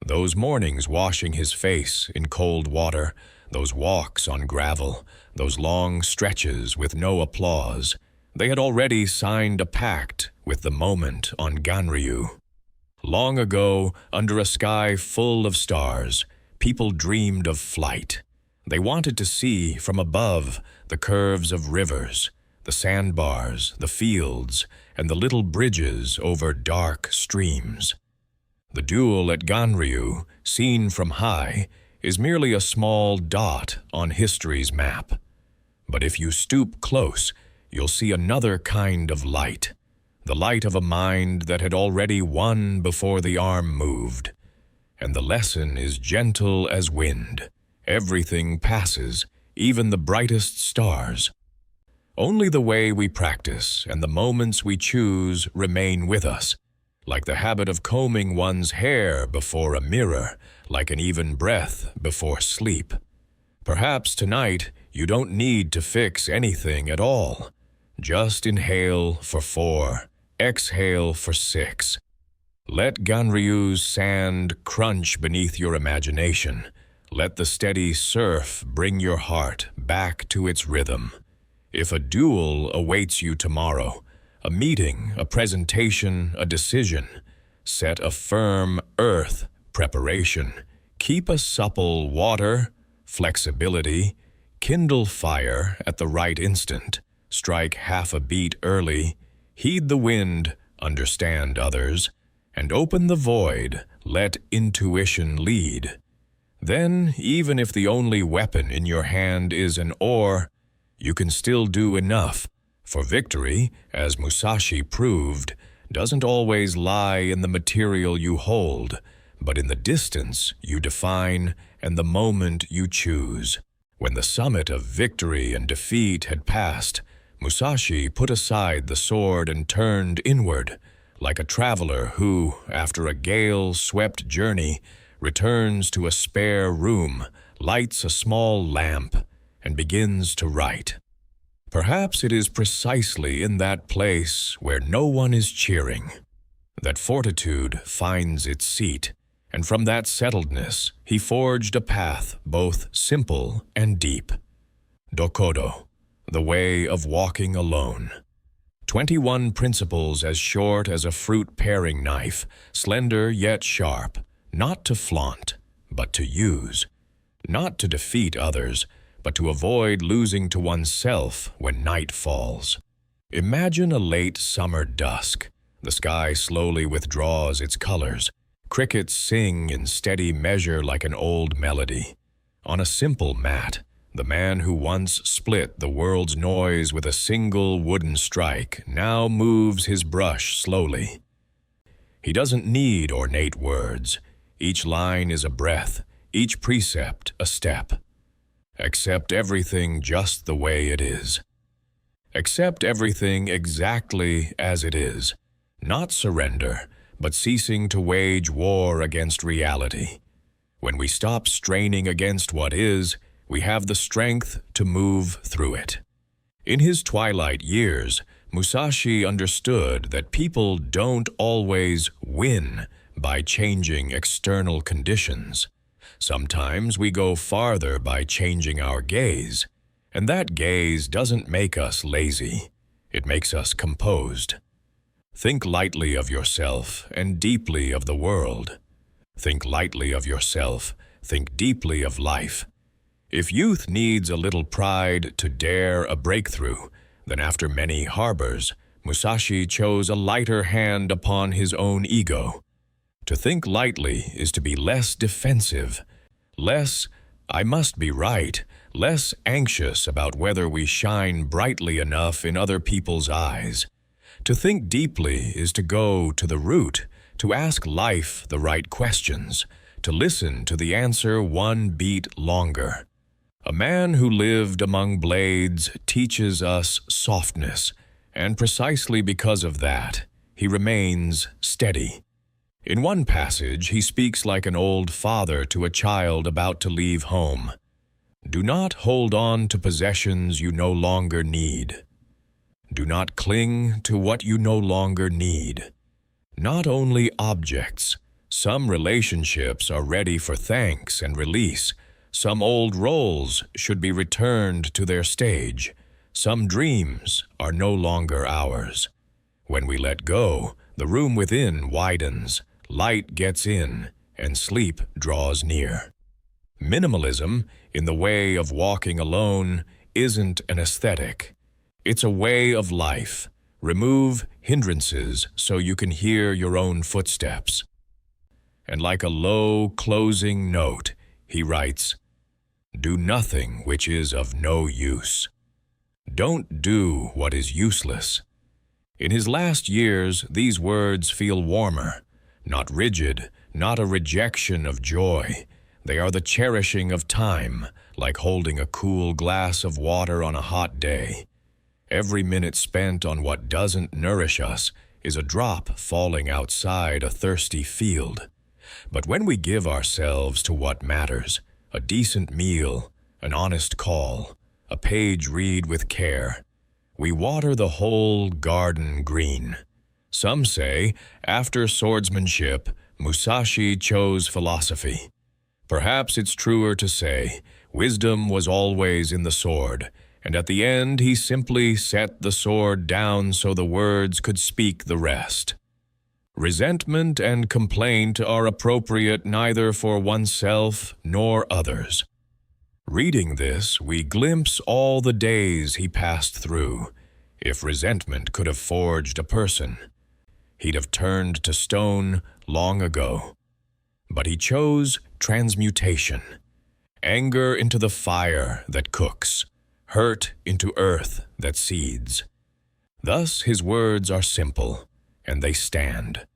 Those mornings washing his face in cold water, those walks on gravel, those long stretches with no applause, they had already signed a pact with the moment on Ganryu. Long ago, under a sky full of stars, people dreamed of flight. They wanted to see from above the curves of rivers, the sandbars, the fields, and the little bridges over dark streams. The duel at Ganryu, seen from high, is merely a small dot on history's map. But if you stoop close, you'll see another kind of light, the light of a mind that had already won before the arm moved. And the lesson is gentle as wind. Everything passes, even the brightest stars. Only the way we practice and the moments we choose remain with us, like the habit of combing one's hair before a mirror, like an even breath before sleep. Perhaps tonight you don't need to fix anything at all. Just inhale for 4, exhale for 6. Let Ganryu's sand crunch beneath your imagination. Let the steady surf bring your heart back to its rhythm. If a duel awaits you tomorrow, a meeting, a presentation, a decision, set a firm earth preparation. Keep a supple water, flexibility, kindle fire at the right instant, strike half a beat early, heed the wind, understand others, and open the void, let intuition lead. Then, even if the only weapon in your hand is an oar, you can still do enough, for victory, as Musashi proved, doesn't always lie in the material you hold, but in the distance you define and the moment you choose. When the summit of victory and defeat had passed, Musashi put aside the sword and turned inward, like a traveler who, after a gale-swept journey, returns to a spare room, lights a small lamp, and begins to write. Perhaps it is precisely in that place where no one is cheering that fortitude finds its seat, and from that settledness he forged a path both simple and deep. Dokkōdō, the way of walking alone. 21 principles as short as a fruit-paring knife, slender yet sharp, not to flaunt, but to use, not to defeat others, but to avoid losing to oneself when night falls. Imagine a late summer dusk. The sky slowly withdraws its colors. Crickets sing in steady measure like an old melody. On a simple mat, the man who once split the world's noise with a single wooden strike now moves his brush slowly. He doesn't need ornate words. Each line is a breath, each precept a step. Accept everything just the way it is. Accept everything exactly as it is. Not surrender, but ceasing to wage war against reality. When we stop straining against what is, we have the strength to move through it. In his twilight years, Musashi understood that people don't always win by changing external conditions. Sometimes we go farther by changing our gaze, and that gaze doesn't make us lazy. It makes us composed. Think lightly of yourself and deeply of the world. Think lightly of yourself, think deeply of life. If youth needs a little pride to dare a breakthrough, then after many harbors, Musashi chose a lighter hand upon his own ego. To think lightly is to be less defensive, less, "I must be right," less anxious about whether we shine brightly enough in other people's eyes. To think deeply is to go to the root, to ask life the right questions, to listen to the answer one beat longer. A man who lived among blades teaches us softness, and precisely because of that, he remains steady. In one passage, he speaks like an old father to a child about to leave home. Do not hold on to possessions you no longer need. Do not cling to what you no longer need. Not only objects. Some relationships are ready for thanks and release. Some old roles should be returned to their stage. Some dreams are no longer ours. When we let go, the room within widens, light gets in, and sleep draws near. Minimalism, in the way of walking alone, isn't an aesthetic. It's a way of life. Remove hindrances so you can hear your own footsteps. And like a low closing note, he writes, "Do nothing which is of no use." Don't do what is useless. In his last years, these words feel warmer, not rigid, not a rejection of joy. They are the cherishing of time, like holding a cool glass of water on a hot day. Every minute spent on what doesn't nourish us is a drop falling outside a thirsty field. But when we give ourselves to what matters, a decent meal, an honest call, a page read with care, we water the whole garden green. Some say, after swordsmanship, Musashi chose philosophy. Perhaps it's truer to say, wisdom was always in the sword, and at the end he simply set the sword down so the words could speak the rest. Resentment and complaint are appropriate neither for oneself nor others. Reading this, we glimpse all the days he passed through. If resentment could have forged a person, he'd have turned to stone long ago. But he chose transmutation, anger into the fire that cooks, hurt into earth that seeds. Thus his words are simple, and they stand.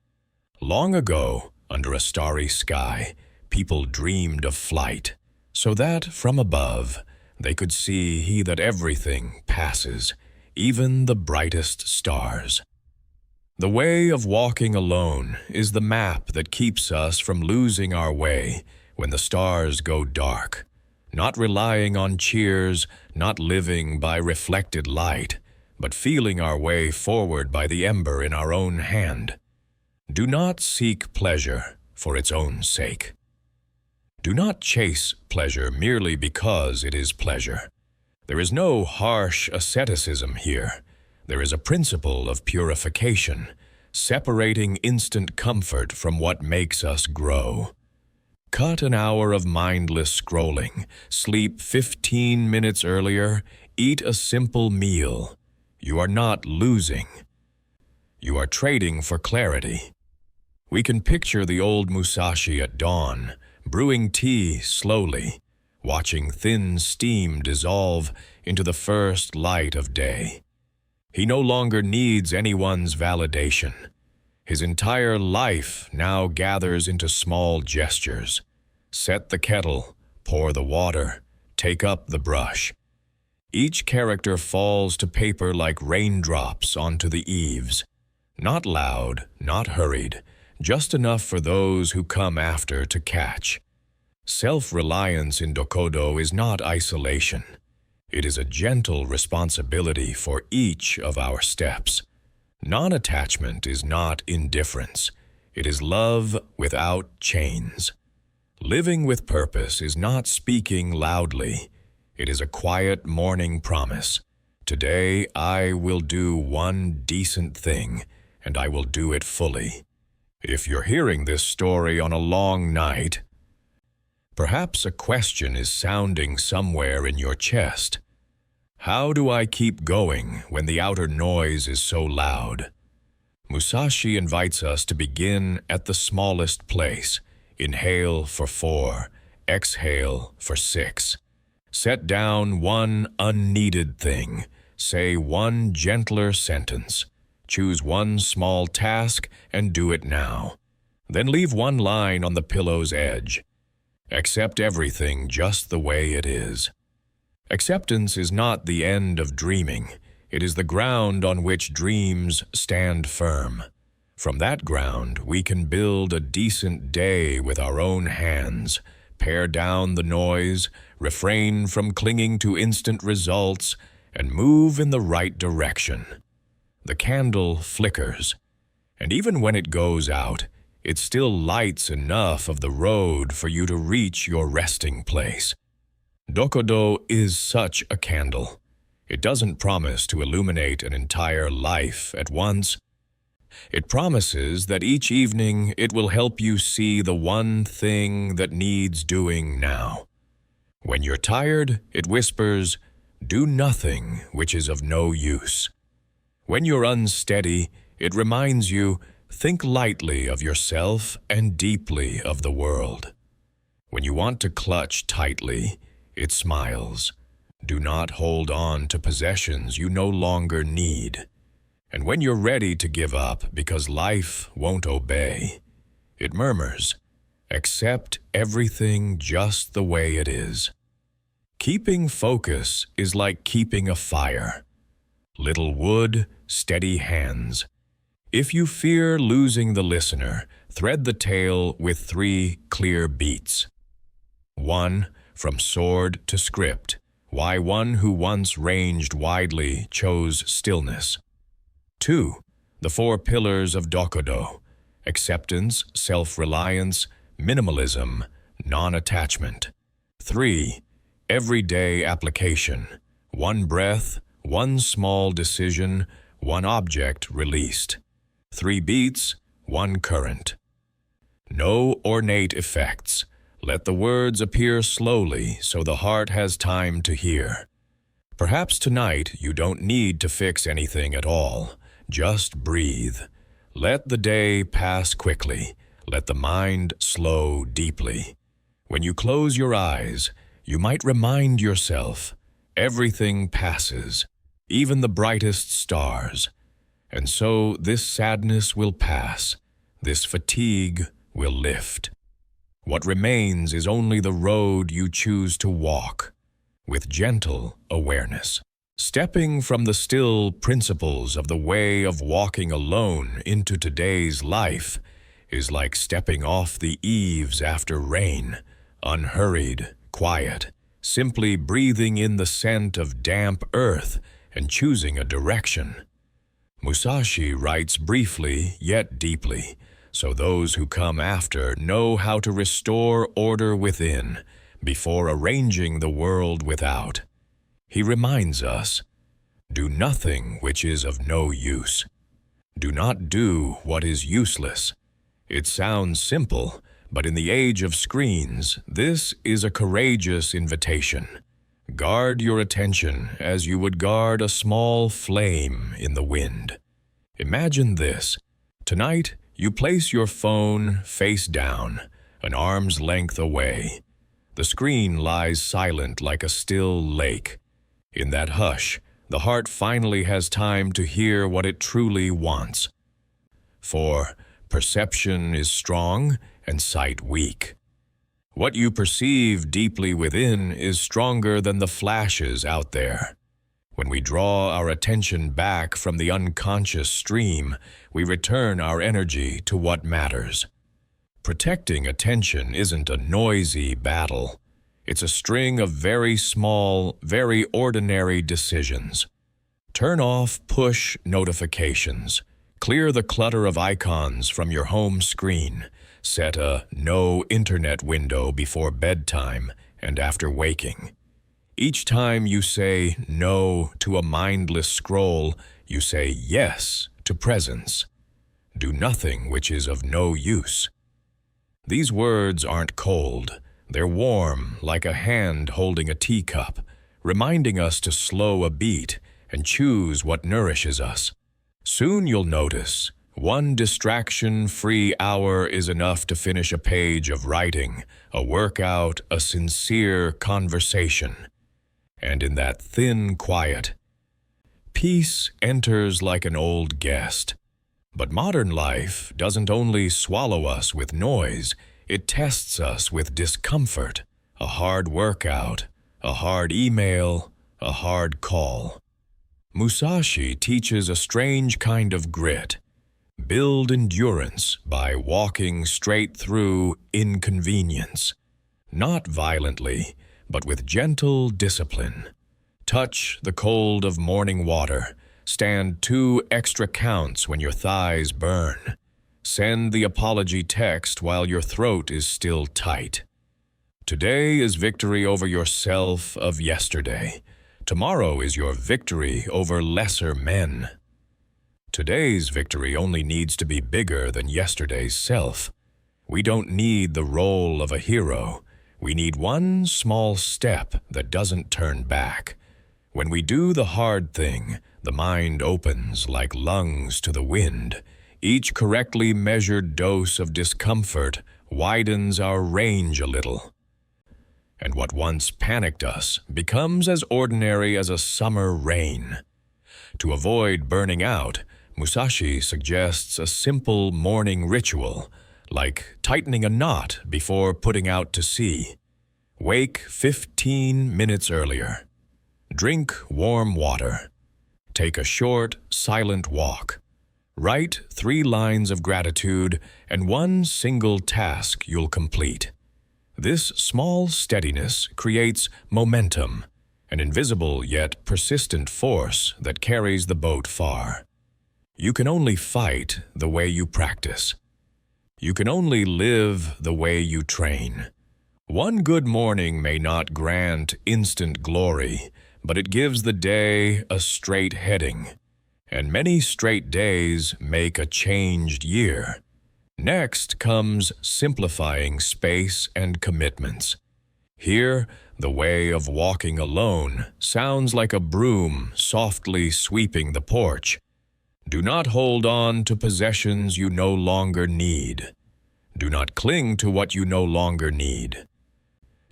Long ago, under a starry sky, people dreamed of flight, so that from above they could see he that everything passes, even the brightest stars. The way of walking alone is the map that keeps us from losing our way when the stars go dark, not relying on cheers, not living by reflected light, but feeling our way forward by the ember in our own hand. Do not seek pleasure for its own sake. Do not chase pleasure merely because it is pleasure. There is no harsh asceticism here. There is a principle of purification, separating instant comfort from what makes us grow. Cut an hour of mindless scrolling, sleep 15 minutes earlier, eat a simple meal. You are not losing. You are trading for clarity. We can picture the old Musashi at dawn, brewing tea slowly, watching thin steam dissolve into the first light of day. He no longer needs anyone's validation. His entire life now gathers into small gestures. Set the kettle, pour the water, take up the brush. Each character falls to paper like raindrops onto the eaves. Not loud, not hurried, just enough for those who come after to catch. Self-reliance in Dokkōdō is not isolation. It is a gentle responsibility for each of our steps. Non-attachment is not indifference. It is love without chains. Living with purpose is not speaking loudly. It is a quiet morning promise. Today I will do one decent thing, and I will do it fully. If you're hearing this story on a long night, Perhaps a question is sounding somewhere in your chest. How do I keep going when the outer noise is so loud? Musashi invites us to begin at the smallest place. Inhale for 4, exhale for 6. Set down one unneeded thing. Say one gentler sentence. Choose one small task and do it now. Then leave one line on the pillow's edge. Accept everything just the way it is. Acceptance is not the end of dreaming. It is the ground on which dreams stand firm. From that ground, we can build a decent day with our own hands, pare down the noise, refrain from clinging to instant results, and move in the right direction. The candle flickers, and even when it goes out, it still lights enough of the road for you to reach your resting place. Dokkōdō is such a candle. It doesn't promise to illuminate an entire life at once. It promises that each evening it will help you see the one thing that needs doing now. When you're tired, it whispers, "Do nothing which is of no use." When you're unsteady, it reminds you, "Think lightly of yourself and deeply of the world." When you want to clutch tightly, it smiles, "Do not hold on to possessions you no longer need." And when you're ready to give up because life won't obey, it murmurs, "Accept everything just the way it is." Keeping focus is like keeping a fire. Little wood, steady hands. If you fear losing the listener, thread the tale with 3 clear beats. 1. From sword to script. Why one who once ranged widely chose stillness. 2. The 4 pillars of Dokkōdō. Acceptance, self-reliance, minimalism, non-attachment. 3. Everyday application. 1 breath, 1 small decision, 1 object released. 3 beats, 1 current. No ornate effects. Let the words appear slowly so the heart has time to hear. Perhaps tonight you don't need to fix anything at all. Just breathe. Let the day pass quickly. Let the mind slow deeply. When you close your eyes, you might remind yourself, everything passes, even the brightest stars. And so this sadness will pass. This fatigue will lift. What remains is only the road you choose to walk, with gentle awareness. Stepping from the still principles of the way of walking alone into today's life is like stepping off the eaves after rain, unhurried, quiet, simply breathing in the scent of damp earth and choosing a direction. Musashi writes briefly yet deeply, so those who come after know how to restore order within before arranging the world without. He reminds us, "Do nothing which is of no use. Do not do what is useless." It sounds simple, but in the age of screens, this is a courageous invitation. Guard your attention as you would guard a small flame in the wind. Imagine this. Tonight, you place your phone face down, an arm's length away. The screen lies silent like a still lake. In that hush, the heart finally has time to hear what it truly wants. For perception is strong and sight weak. What you perceive deeply within is stronger than the flashes out there. When we draw our attention back from the unconscious stream, we return our energy to what matters. Protecting attention isn't a noisy battle. It's a string of very small, very ordinary decisions. Turn off push notifications. Clear the clutter of icons from your home screen. Set a no internet window before bedtime and after waking. Each time you say no to a mindless scroll, you say yes to presence. Do nothing which is of no use. These words aren't cold. They're warm, like a hand holding a teacup, reminding us to slow a beat and choose what nourishes us. Soon you'll notice, one distraction-free hour is enough to finish a page of writing, a workout, a sincere conversation. And in that thin quiet, peace enters like an old guest. But modern life doesn't only swallow us with noise, it tests us with discomfort, a hard workout, a hard email, a hard call. Musashi teaches a strange kind of grit. Build endurance by walking straight through inconvenience. Not violently, but with gentle discipline. Touch the cold of morning water. Stand 2 extra counts when your thighs burn. Send the apology text while your throat is still tight. Today is victory over yourself of yesterday. Tomorrow is your victory over lesser men. Today's victory only needs to be bigger than yesterday's self. We don't need the role of a hero. We need one small step that doesn't turn back. When we do the hard thing, the mind opens like lungs to the wind. Each correctly measured dose of discomfort widens our range a little. And what once panicked us becomes as ordinary as a summer rain. To avoid burning out, Musashi suggests a simple morning ritual, like tightening a knot before putting out to sea. Wake 15 minutes earlier. Drink warm water. Take a short, silent walk. Write 3 lines of gratitude and 1 single task you'll complete. This small steadiness creates momentum, an invisible yet persistent force that carries the boat far. You can only fight the way you practice. You can only live the way you train. One good morning may not grant instant glory, but it gives the day a straight heading. And many straight days make a changed year. Next comes simplifying space and commitments. Here, the way of walking alone sounds like a broom softly sweeping the porch. Do not hold on to possessions you no longer need. Do not cling to what you no longer need.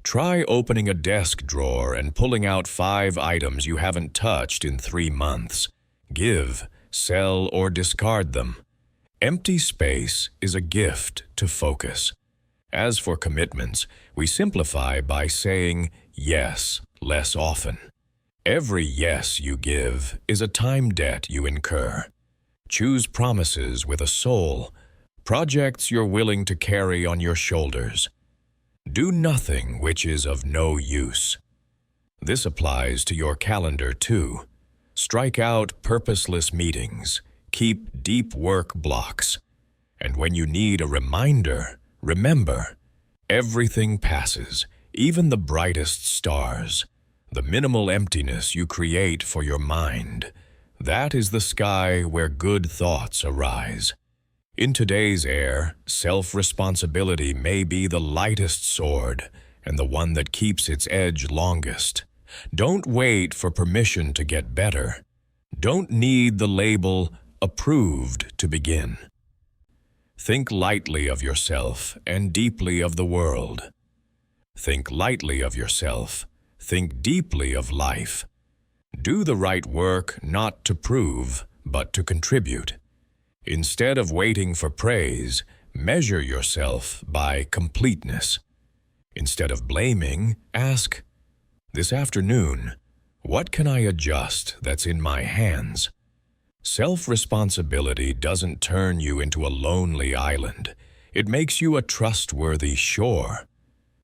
Try opening a desk drawer and pulling out 5 items you haven't touched in 3 months. Give, sell, or discard them. Empty space is a gift to focus. As for commitments, we simplify by saying yes less often. Every yes you give is a time debt you incur. Choose promises with a soul, projects you're willing to carry on your shoulders. Do nothing which is of no use. This applies to your calendar too. Strike out purposeless meetings. Keep deep work blocks. And when you need a reminder, remember, everything passes, even the brightest stars. The minimal emptiness you create for your mind. That is the sky where good thoughts arise. In today's air, self-responsibility may be the lightest sword and the one that keeps its edge longest. Don't wait for permission to get better. Don't need the label approved to begin. Think lightly of yourself and deeply of the world. Think lightly of yourself. Think deeply of life. Do the right work not to prove, but to contribute. Instead of waiting for praise, measure yourself by completeness. Instead of blaming, ask, "This afternoon, what can I adjust that's in my hands?" Self-responsibility doesn't turn you into a lonely island. It makes you a trustworthy shore.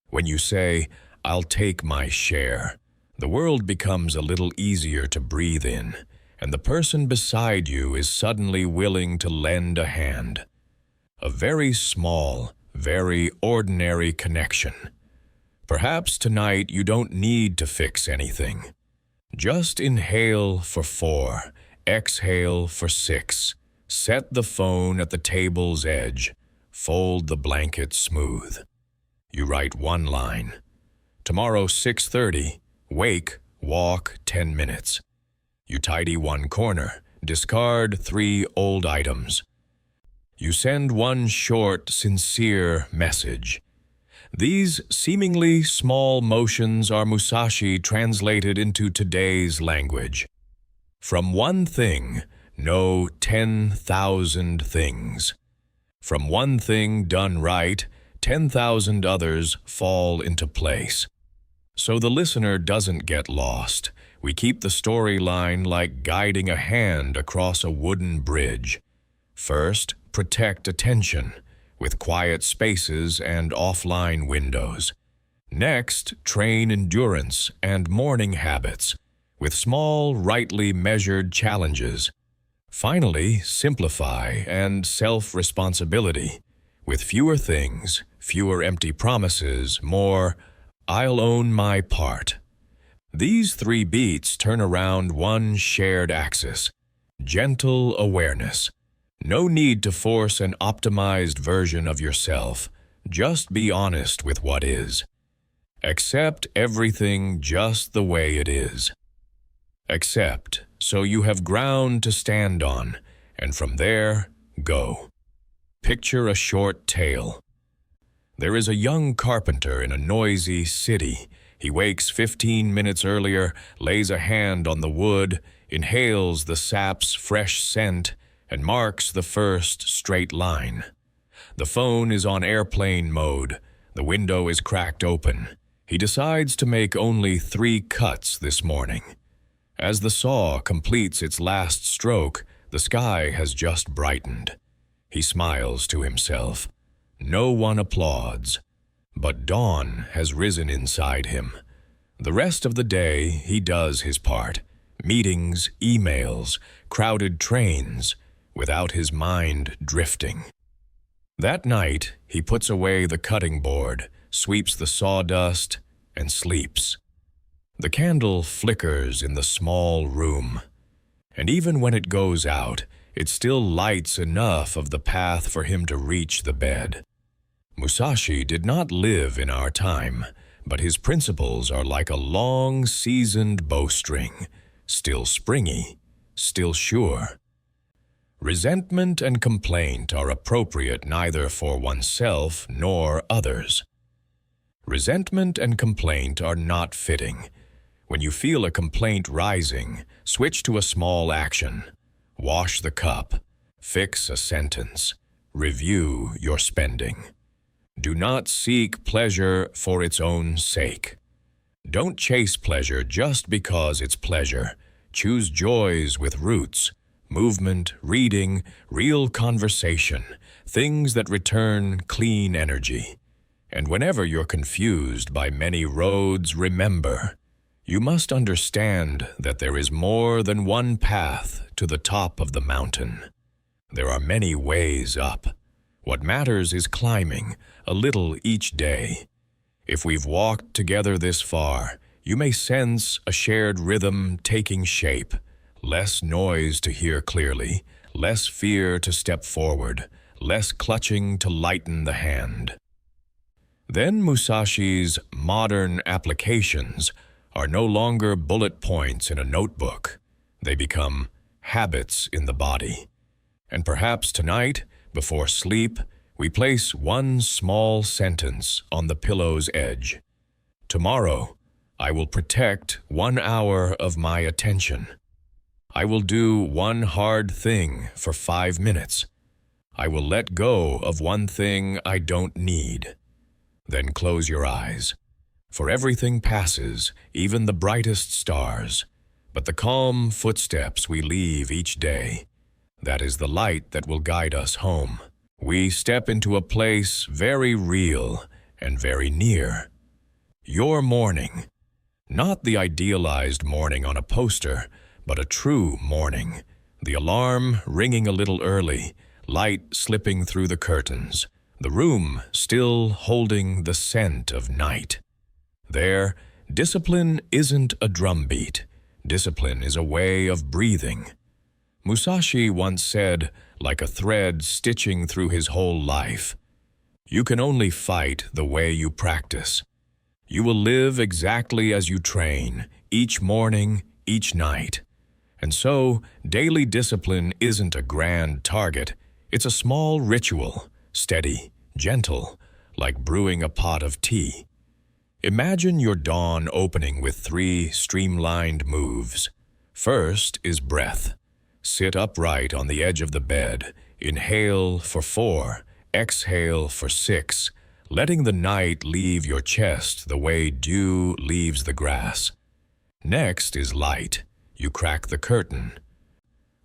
When you say, "I'll take my share," the world becomes a little easier to breathe in, and the person beside you is suddenly willing to lend a hand. A very small, very ordinary connection. Perhaps tonight you don't need to fix anything. Just inhale for 4, exhale for 6. Set the phone at the table's edge. Fold the blanket smooth. You write one line. Tomorrow 6:30, wake, walk 10 minutes. You tidy one corner, discard 3 old items. You send one short, sincere message. These seemingly small motions are Musashi translated into today's language. From one thing, know 10,000 things. From one thing done right, 10,000 others fall into place. So the listener doesn't get lost. We keep the storyline like guiding a hand across a wooden bridge. First, protect attention with quiet spaces and offline windows. Next, train endurance and morning habits with small, rightly measured challenges. Finally, simplify and self-responsibility with fewer things, fewer empty promises, more "I'll own my part." These 3 beats turn around one shared axis: gentle awareness. No need to force an optimized version of yourself. Just be honest with what is. Accept everything just the way it is. Accept, so you have ground to stand on, and from there, go. Picture a short tale. There is a young carpenter in a noisy city. He wakes 15 minutes earlier, lays a hand on the wood, inhales the sap's fresh scent, and marks the first straight line. The phone is on airplane mode. The window is cracked open. He decides to make only 3 cuts this morning. As the saw completes its last stroke, the sky has just brightened. He smiles to himself. No one applauds, but dawn has risen inside him. The rest of the day, he does his part. Meetings, emails, crowded trains, without his mind drifting. That night, he puts away the cutting board, sweeps the sawdust, and sleeps. The candle flickers in the small room, and even when it goes out, it still lights enough of the path for him to reach the bed. Musashi did not live in our time, but his principles are like a long, seasoned bowstring, still springy, still sure. Resentment and complaint are appropriate neither for oneself nor others. Resentment and complaint are not fitting. When you feel a complaint rising, switch to a small action. Wash the cup. Fix a sentence. Review your spending. Do not seek pleasure for its own sake. Don't chase pleasure just because it's pleasure. Choose joys with roots, movement, reading, real conversation, things that return clean energy. And whenever you're confused by many roads, remember, you must understand that there is more than one path to the top of the mountain. There are many ways up. What matters is climbing, a little each day. If we've walked together this far, you may sense a shared rhythm taking shape, less noise to hear clearly, less fear to step forward, less clutching to lighten the hand. Then Musashi's modern applications are no longer bullet points in a notebook. They become habits in the body. And perhaps tonight, before sleep, we place one small sentence on the pillow's edge. Tomorrow, I will protect 1 hour of my attention. I will do one hard thing for 5 minutes. I will let go of one thing I don't need. Then close your eyes. For everything passes, even the brightest stars. But the calm footsteps we leave each day, that is the light that will guide us home. We step into a place very real and very near. Your morning. Not the idealized morning on a poster, but a true morning. The alarm ringing a little early, light slipping through the curtains, the room still holding the scent of night. There, discipline isn't a drumbeat. Discipline is a way of breathing. Musashi once said, like a thread stitching through his whole life, You can only fight the way you practice. You will live exactly as you train, each morning, each night. And so, daily discipline isn't a grand target. It's a small ritual, steady, gentle, like brewing a pot of tea. Imagine your dawn opening with 3 streamlined moves. First is breath. Sit upright on the edge of the bed. Inhale for 4, exhale for 6, letting the night leave your chest the way dew leaves the grass. Next is light. You crack the curtain.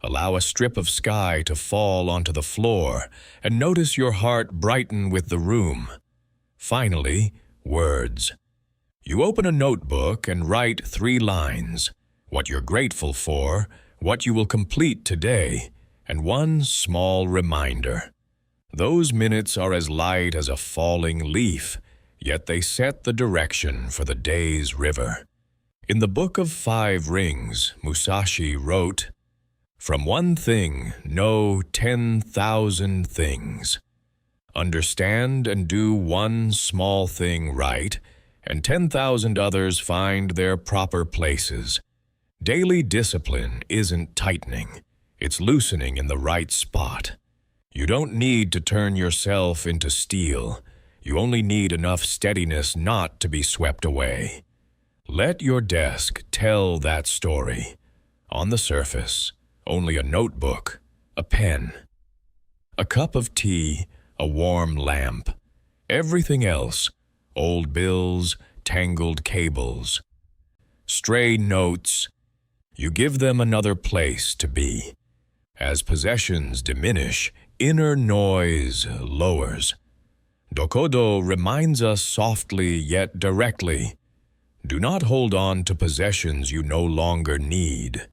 Allow a strip of sky to fall onto the floor and notice your heart brighten with the room. Finally, words. You open a notebook and write 3 lines, what you're grateful for, what you will complete today, and 1 small reminder. Those minutes are as light as a falling leaf, yet they set the direction for the day's river. In the Book of 5 Rings, Musashi wrote, "From one thing, know 10,000 things. Understand and do one small thing right, and 10,000 others find their proper places." Daily discipline isn't tightening, it's loosening in the right spot. You don't need to turn yourself into steel. You only need enough steadiness not to be swept away. Let your desk tell that story. On the surface, only a notebook, a pen, a cup of tea, a warm lamp. Everything else, old bills, tangled cables, stray notes, you give them another place to be. As possessions diminish, inner noise lowers. Dokkōdō reminds us softly yet directly, do not hold on to possessions you no longer need.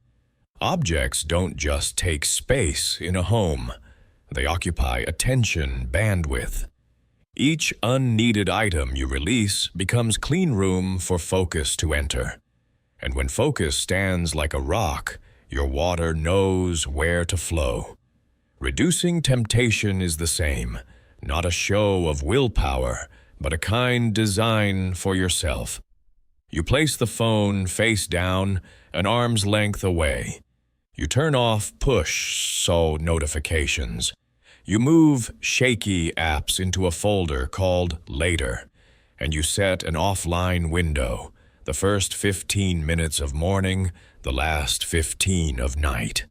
Objects don't just take space in a home. They occupy attention, bandwidth. Each unneeded item you release becomes clean room for focus to enter. And when focus stands like a rock, your water knows where to flow. Reducing temptation is the same, not a show of willpower, but a kind design for yourself. You place the phone face down, an arm's length away. You turn off push-so notifications. You move shaky apps into a folder called Later, and you set an offline window, the first 15 minutes of morning, the last 15 of night.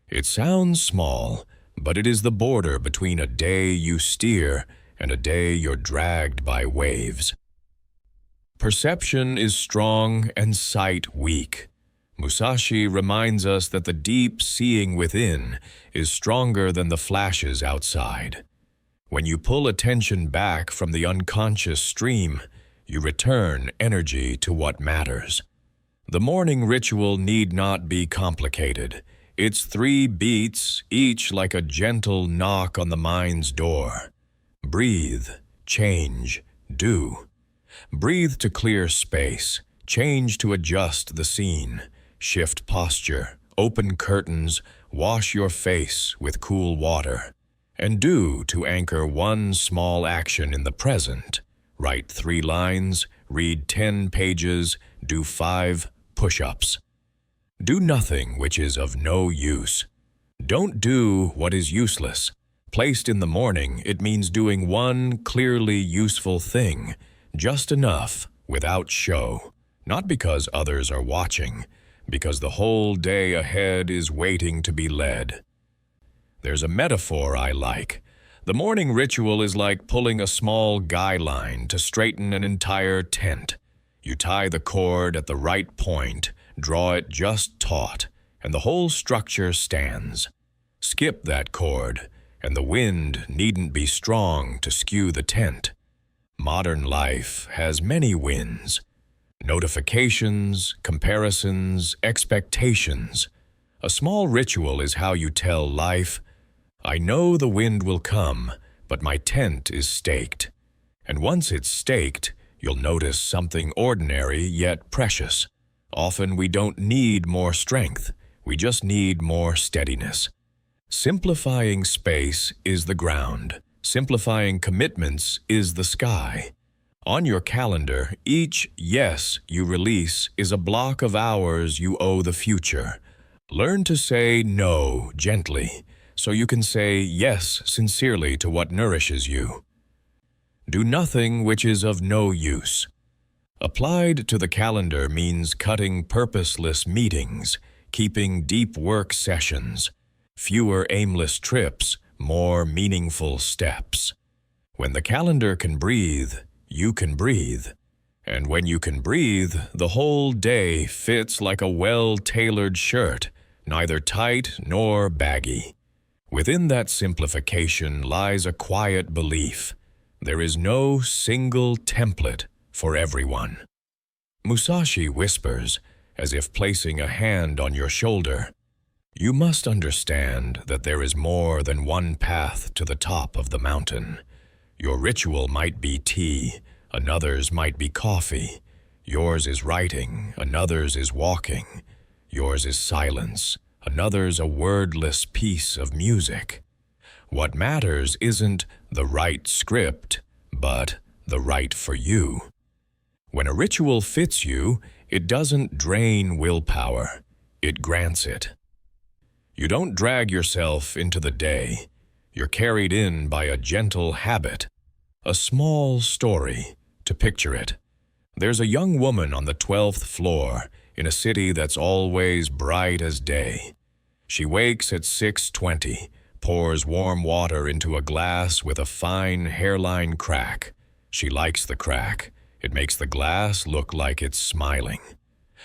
It sounds small, but it is the border between a day you steer and a day you're dragged by waves. Perception is strong and sight weak. Musashi reminds us that the deep seeing within is stronger than the flashes outside. When you pull attention back from the unconscious stream, you return energy to what matters. The morning ritual need not be complicated. It's 3 beats, each like a gentle knock on the mind's door. Breathe, change, do. Breathe to clear space, change to adjust the scene, shift posture, open curtains, wash your face with cool water, and do to anchor 1 small action in the present. Write 3 lines, read 10 pages, do 5 push-ups. Do nothing which is of no use. Don't do what is useless. Placed in the morning, it means doing 1 clearly useful thing, just enough, without show, not because others are watching, because the whole day ahead is waiting to be led. There's a metaphor I like. The morning ritual is like pulling a small guy line to straighten an entire tent. You tie the cord at the right point, draw it just taut, and the whole structure stands. Skip that cord, and the wind needn't be strong to skew the tent. Modern life has many winds. Notifications, comparisons, expectations. A small ritual is how you tell life, I know the wind will come, but my tent is staked. And once it's staked, you'll notice something ordinary yet precious. Often we don't need more strength, we just need more steadiness. Simplifying space is the ground. Simplifying commitments is the sky. On your calendar, each yes you release is a block of hours you owe the future. Learn to say no gently, so you can say yes sincerely to what nourishes you. Do nothing which is of no use. Applied to the calendar means cutting purposeless meetings, keeping deep work sessions, fewer aimless trips, more meaningful steps. When the calendar can breathe, you can breathe. And when you can breathe, the whole day fits like a well-tailored shirt, neither tight nor baggy. Within that simplification lies a quiet belief. There is no single template for everyone. Musashi whispers, as if placing a hand on your shoulder, "You must understand that there is more than one path to the top of the mountain. Your ritual might be tea, another's might be coffee. Yours is writing, another's is walking. Yours is silence, another's a wordless piece of music. What matters isn't the right script, but the right for you. When a ritual fits you, it doesn't drain willpower, it grants it. You don't drag yourself into the day. You're carried in by a gentle habit, a small story, to picture it. There's a young woman on the 12th floor in a city that's always bright as day. She wakes at 6:20, pours warm water into a glass with a fine hairline crack. She likes the crack. It makes the glass look like it's smiling.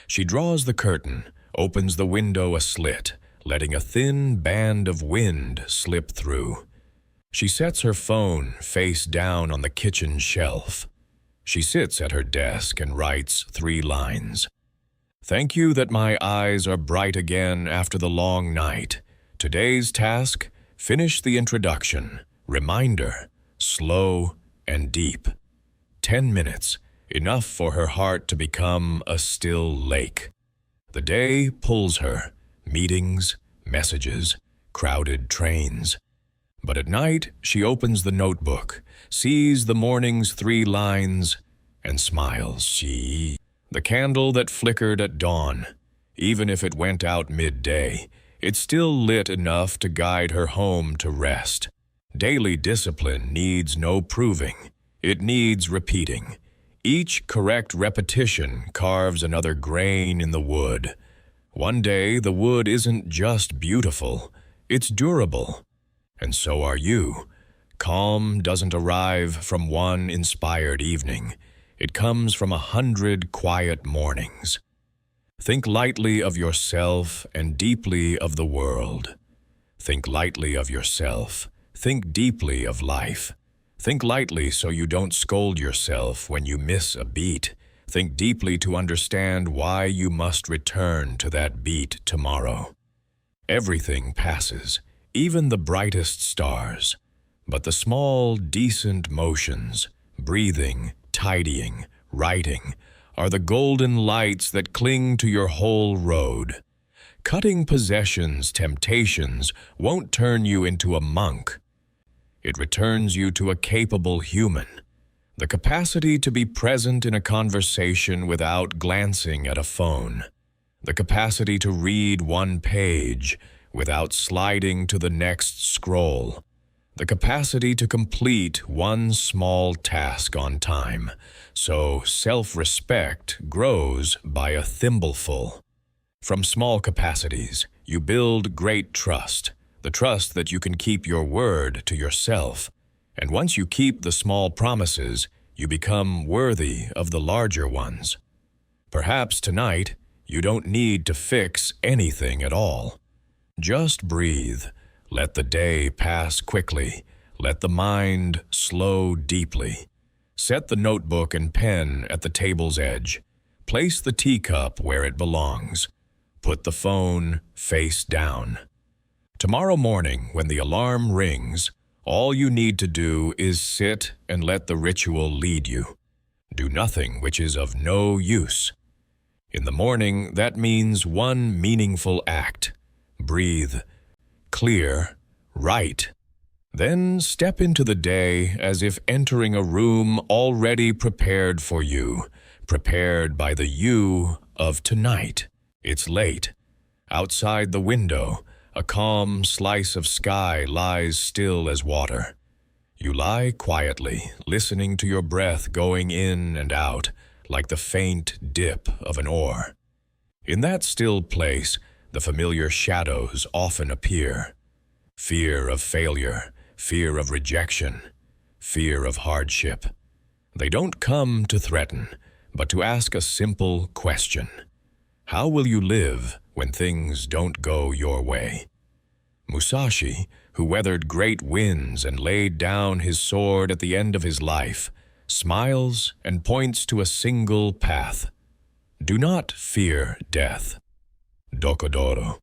She draws the curtain, opens the window a slit, letting a thin band of wind slip through. She sets her phone face down on the kitchen shelf. She sits at her desk and writes 3 lines. "Thank you that my eyes are bright again after the long night. Today's task, finish the introduction. Reminder, slow and deep." 10 minutes, enough for her heart to become a still lake. The day pulls her, meetings, messages, crowded trains. But at night, she opens the notebook, sees the morning's 3 lines, and smiles. The candle that flickered at dawn, even if it went out midday, it still lit enough to guide her home to rest. Daily discipline needs no proving. It needs repeating. Each correct repetition carves another grain in the wood. One day, the wood isn't just beautiful, it's durable. And so are you. Calm doesn't arrive from one inspired evening. It comes from 100 quiet mornings. Think lightly of yourself and deeply of the world. Think lightly of yourself. Think deeply of life. Think lightly so you don't scold yourself when you miss a beat. Think deeply to understand why you must return to that beat tomorrow. Everything passes, even the brightest stars. But the small, decent motions, breathing, tidying, writing, are the golden lights that cling to your whole road. Cutting possessions, temptations, won't turn you into a monk. It returns you to a capable human. The capacity to be present in a conversation without glancing at a phone. The capacity to read one page without sliding to the next scroll. The capacity to complete one small task on time. So self-respect grows by a thimbleful. From small capacities, you build great trust. The trust that you can keep your word to yourself. And once you keep the small promises, you become worthy of the larger ones. Perhaps tonight, you don't need to fix anything at all. Just breathe. Let the day pass quickly. Let the mind slow deeply. Set the notebook and pen at the table's edge. Place the teacup where it belongs. Put the phone face down. Tomorrow morning, when the alarm rings, all you need to do is sit and let the ritual lead you. Do nothing which is of no use. In the morning, that means one meaningful act. Breathe. Clear. Write. Then step into the day as if entering a room already prepared for you, prepared by the you of tonight. It's late. Outside the window, a calm slice of sky lies still as water. You lie quietly, listening to your breath going in and out, like the faint dip of an oar. In that still place, the familiar shadows often appear. Fear of failure, fear of rejection, fear of hardship. They don't come to threaten, but to ask a simple question. How will you live when things don't go your way? Musashi, who weathered great winds and laid down his sword at the end of his life, smiles and points to a single path. Do not fear death. Dokkōdō.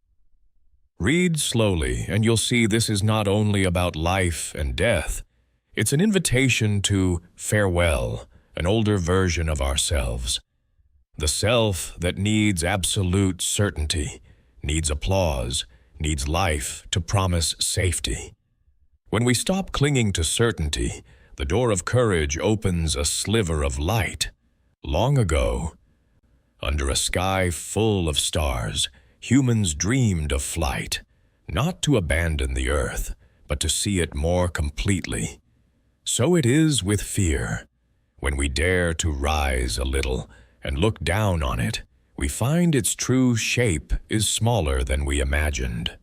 Read slowly, and you'll see this is not only about life and death. It's an invitation to farewell, an older version of ourselves. The self that needs absolute certainty, needs applause, needs life to promise safety. When we stop clinging to certainty, the door of courage opens a sliver of light. Long ago, under a sky full of stars, humans dreamed of flight, not to abandon the earth, but to see it more completely. So it is with fear. When we dare to rise a little and look down on it, we find its true shape is smaller than we imagined.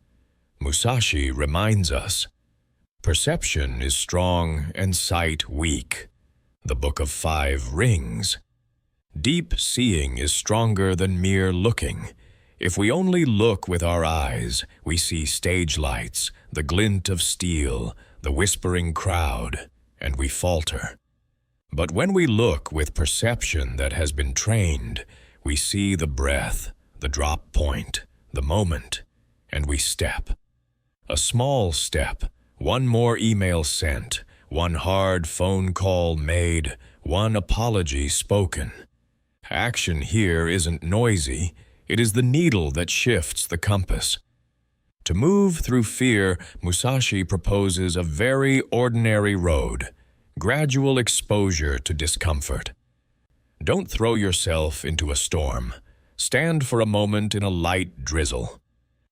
Musashi reminds us, perception is strong and sight weak. The Book of 5 Rings. Deep seeing is stronger than mere looking. If we only look with our eyes, we see stage lights, the glint of steel, the whispering crowd, and we falter. But when we look with perception that has been trained, we see the breath, the drop point, the moment, and we step. A small step, one more email sent, one hard phone call made, one apology spoken. Action here isn't noisy. It is the needle that shifts the compass. To move through fear, Musashi proposes a very ordinary road, gradual exposure to discomfort. Don't throw yourself into a storm. Stand for a moment in a light drizzle.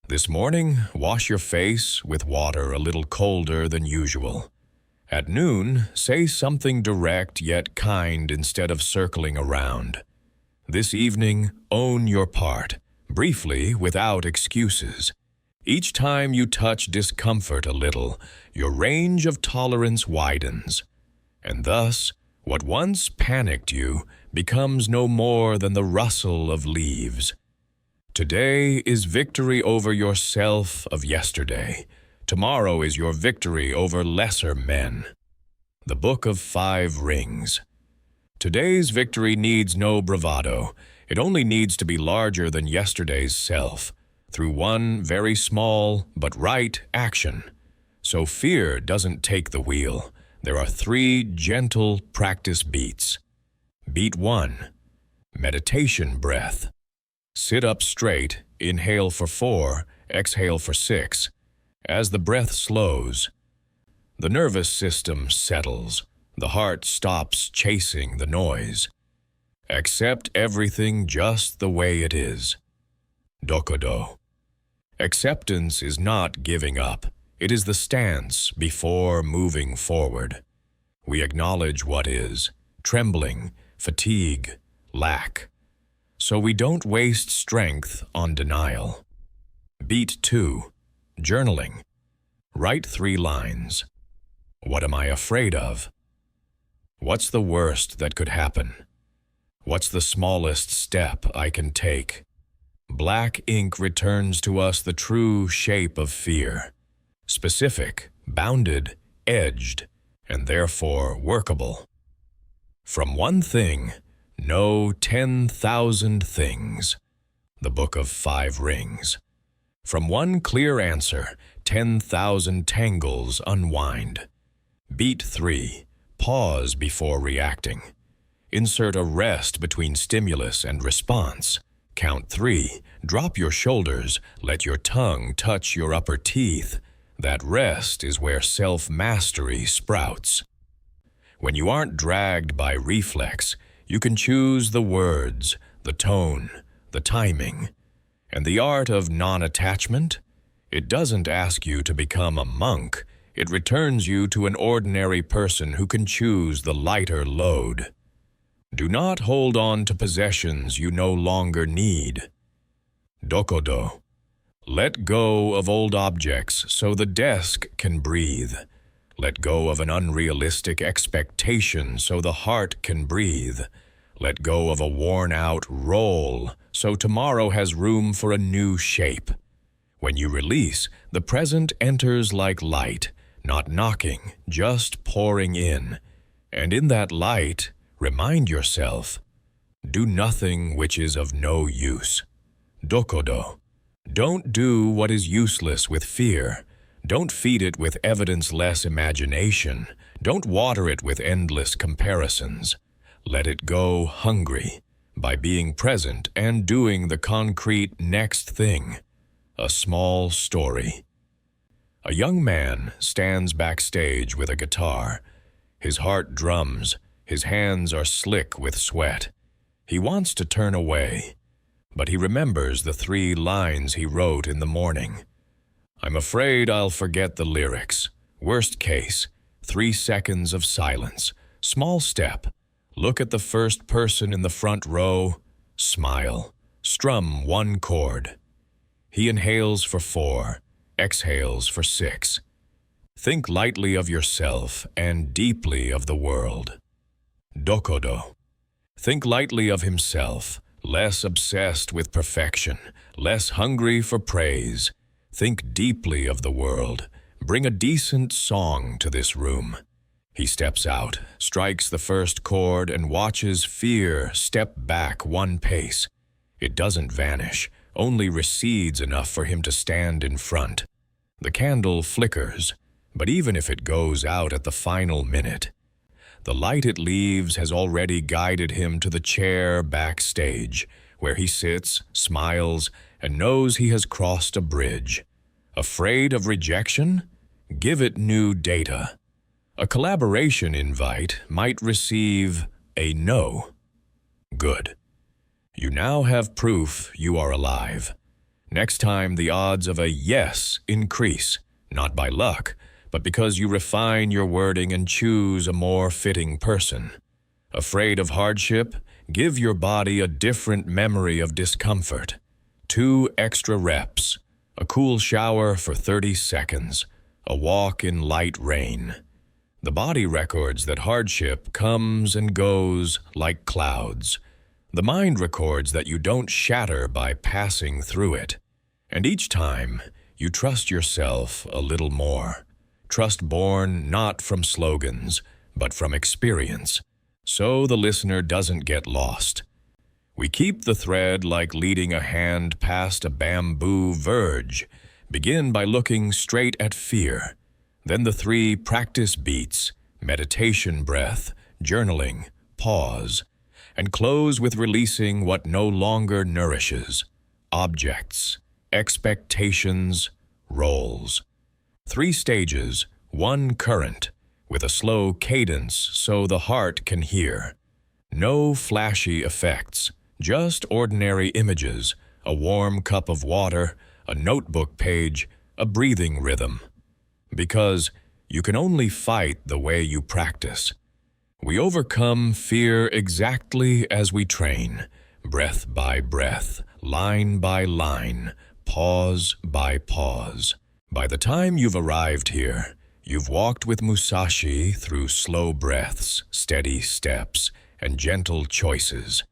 This morning, wash your face with water a little colder than usual. At noon, say something direct yet kind instead of circling around. This evening, own your part, briefly, without excuses. Each time you touch discomfort a little, your range of tolerance widens. And thus, what once panicked you becomes no more than the rustle of leaves. Today is victory over yourself of yesterday. Tomorrow is your victory over lesser men. The Book of 5 Rings. Today's victory needs no bravado. It only needs to be larger than yesterday's self, through one very small but right action. So fear doesn't take the wheel. There are 3 gentle practice beats. Beat 1. Meditation breath. Sit up straight, inhale for 4, exhale for 6. As the breath slows, the nervous system settles. The heart stops chasing the noise. Accept everything just the way it is. Dokkōdō. Acceptance is not giving up. It is the stance before moving forward. We acknowledge what is, trembling, fatigue, lack. So we don't waste strength on denial. Beat 2. Journaling. Write 3 lines. What am I afraid of? What's the worst that could happen? What's the smallest step I can take? Black ink returns to us the true shape of fear. Specific, bounded, edged, and therefore workable. From one thing, know 10,000 things. The Book of 5 Rings. From one clear answer, 10,000 tangles unwind. Beat 3. Pause before reacting. Insert a rest between stimulus and response. Count 3. Drop your shoulders. Let your tongue touch your upper teeth. That rest is where self-mastery sprouts. When you aren't dragged by reflex, you can choose the words, the tone, the timing. And the art of non-attachment? It doesn't ask you to become a monk. It returns you to an ordinary person who can choose the lighter load. Do not hold on to possessions you no longer need. Dokkōdō. Let go of old objects so the desk can breathe. Let go of an unrealistic expectation so the heart can breathe. Let go of a worn-out role so tomorrow has room for a new shape. When you release, the present enters like light, not knocking, just pouring in. And in that light, remind yourself, do nothing which is of no use. Dokkōdō. Don't do what is useless with fear. Don't feed it with evidence-less imagination. Don't water it with endless comparisons. Let it go hungry by being present and doing the concrete next thing. A small story. A young man stands backstage with a guitar. His heart drums. His hands are slick with sweat. He wants to turn away, but he remembers the 3 lines he wrote in the morning. I'm afraid I'll forget the lyrics. Worst case, 3 seconds of silence. Small step. Look at the first person in the front row. Smile. Strum 1 chord. He inhales for 4, exhales for 6. Think lightly of yourself and deeply of the world. Dokkōdō. Think lightly of himself, less obsessed with perfection, less hungry for praise. Think deeply of the world. Bring a decent song to this room. He steps out, strikes the first chord, and watches fear step back 1 pace. It doesn't vanish, only recedes enough for him to stand in front. The candle flickers, but even if it goes out at the final minute, the light it leaves has already guided him to the chair backstage, where he sits, smiles, and knows he has crossed a bridge. Afraid of rejection? Give it new data. A collaboration invite might receive a no. Good. You now have proof you are alive. Next time, the odds of a yes increase, not by luck, but because you refine your wording and choose a more fitting person. Afraid of hardship? Give your body a different memory of discomfort. 2 extra reps, a cool shower for 30 seconds, a walk in light rain. The body records that hardship comes and goes like clouds. The mind records that you don't shatter by passing through it. And each time, you trust yourself a little more. Trust born not from slogans, but from experience, so the listener doesn't get lost. We keep the thread like leading a hand past a bamboo verge. Begin by looking straight at fear. Then the 3 practice beats, meditation breath, journaling, pause, and close with releasing what no longer nourishes, objects, expectations, roles. 3 stages, 1 current, with a slow cadence so the heart can hear. No flashy effects, just ordinary images, a warm cup of water, a notebook page, a breathing rhythm. Because you can only fight the way you practice. We overcome fear exactly as we train, breath by breath, line by line, pause by pause. By the time you've arrived here, you've walked with Musashi through slow breaths, steady steps, and gentle choices.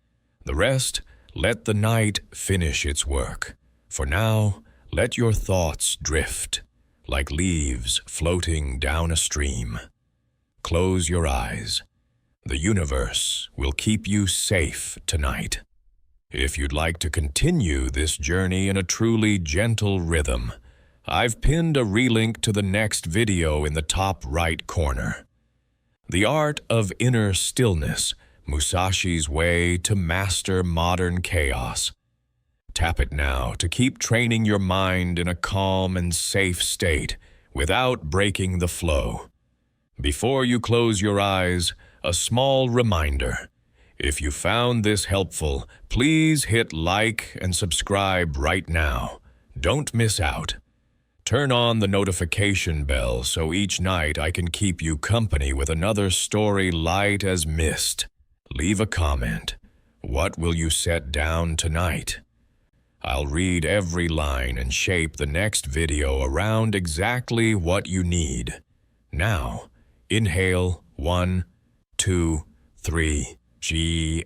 The rest, let the night finish its work. For now, let your thoughts drift, like leaves floating down a stream. Close your eyes. The universe will keep you safe tonight. If you'd like to continue this journey in a truly gentle rhythm, I've pinned a relink to the next video in the top right corner. The Art of Inner Stillness, Musashi's Way to Master Modern Chaos. Tap it now to keep training your mind in a calm and safe state without breaking the flow. Before you close your eyes, a small reminder. If you found this helpful, please hit like and subscribe right now. Don't miss out. Turn on the notification bell so each night I can keep you company with another story light as mist. Leave a comment. What will you set down tonight? I'll read every line and shape the next video around exactly what you need. Now, inhale 1, 2, 3.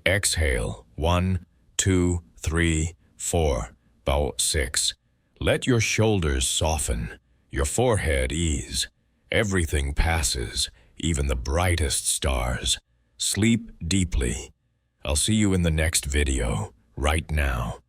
Exhale 1, 2, 3, 4, about 6. Let your shoulders soften, your forehead ease. Everything passes, even the brightest stars. Sleep deeply. I'll see you in the next video, right now.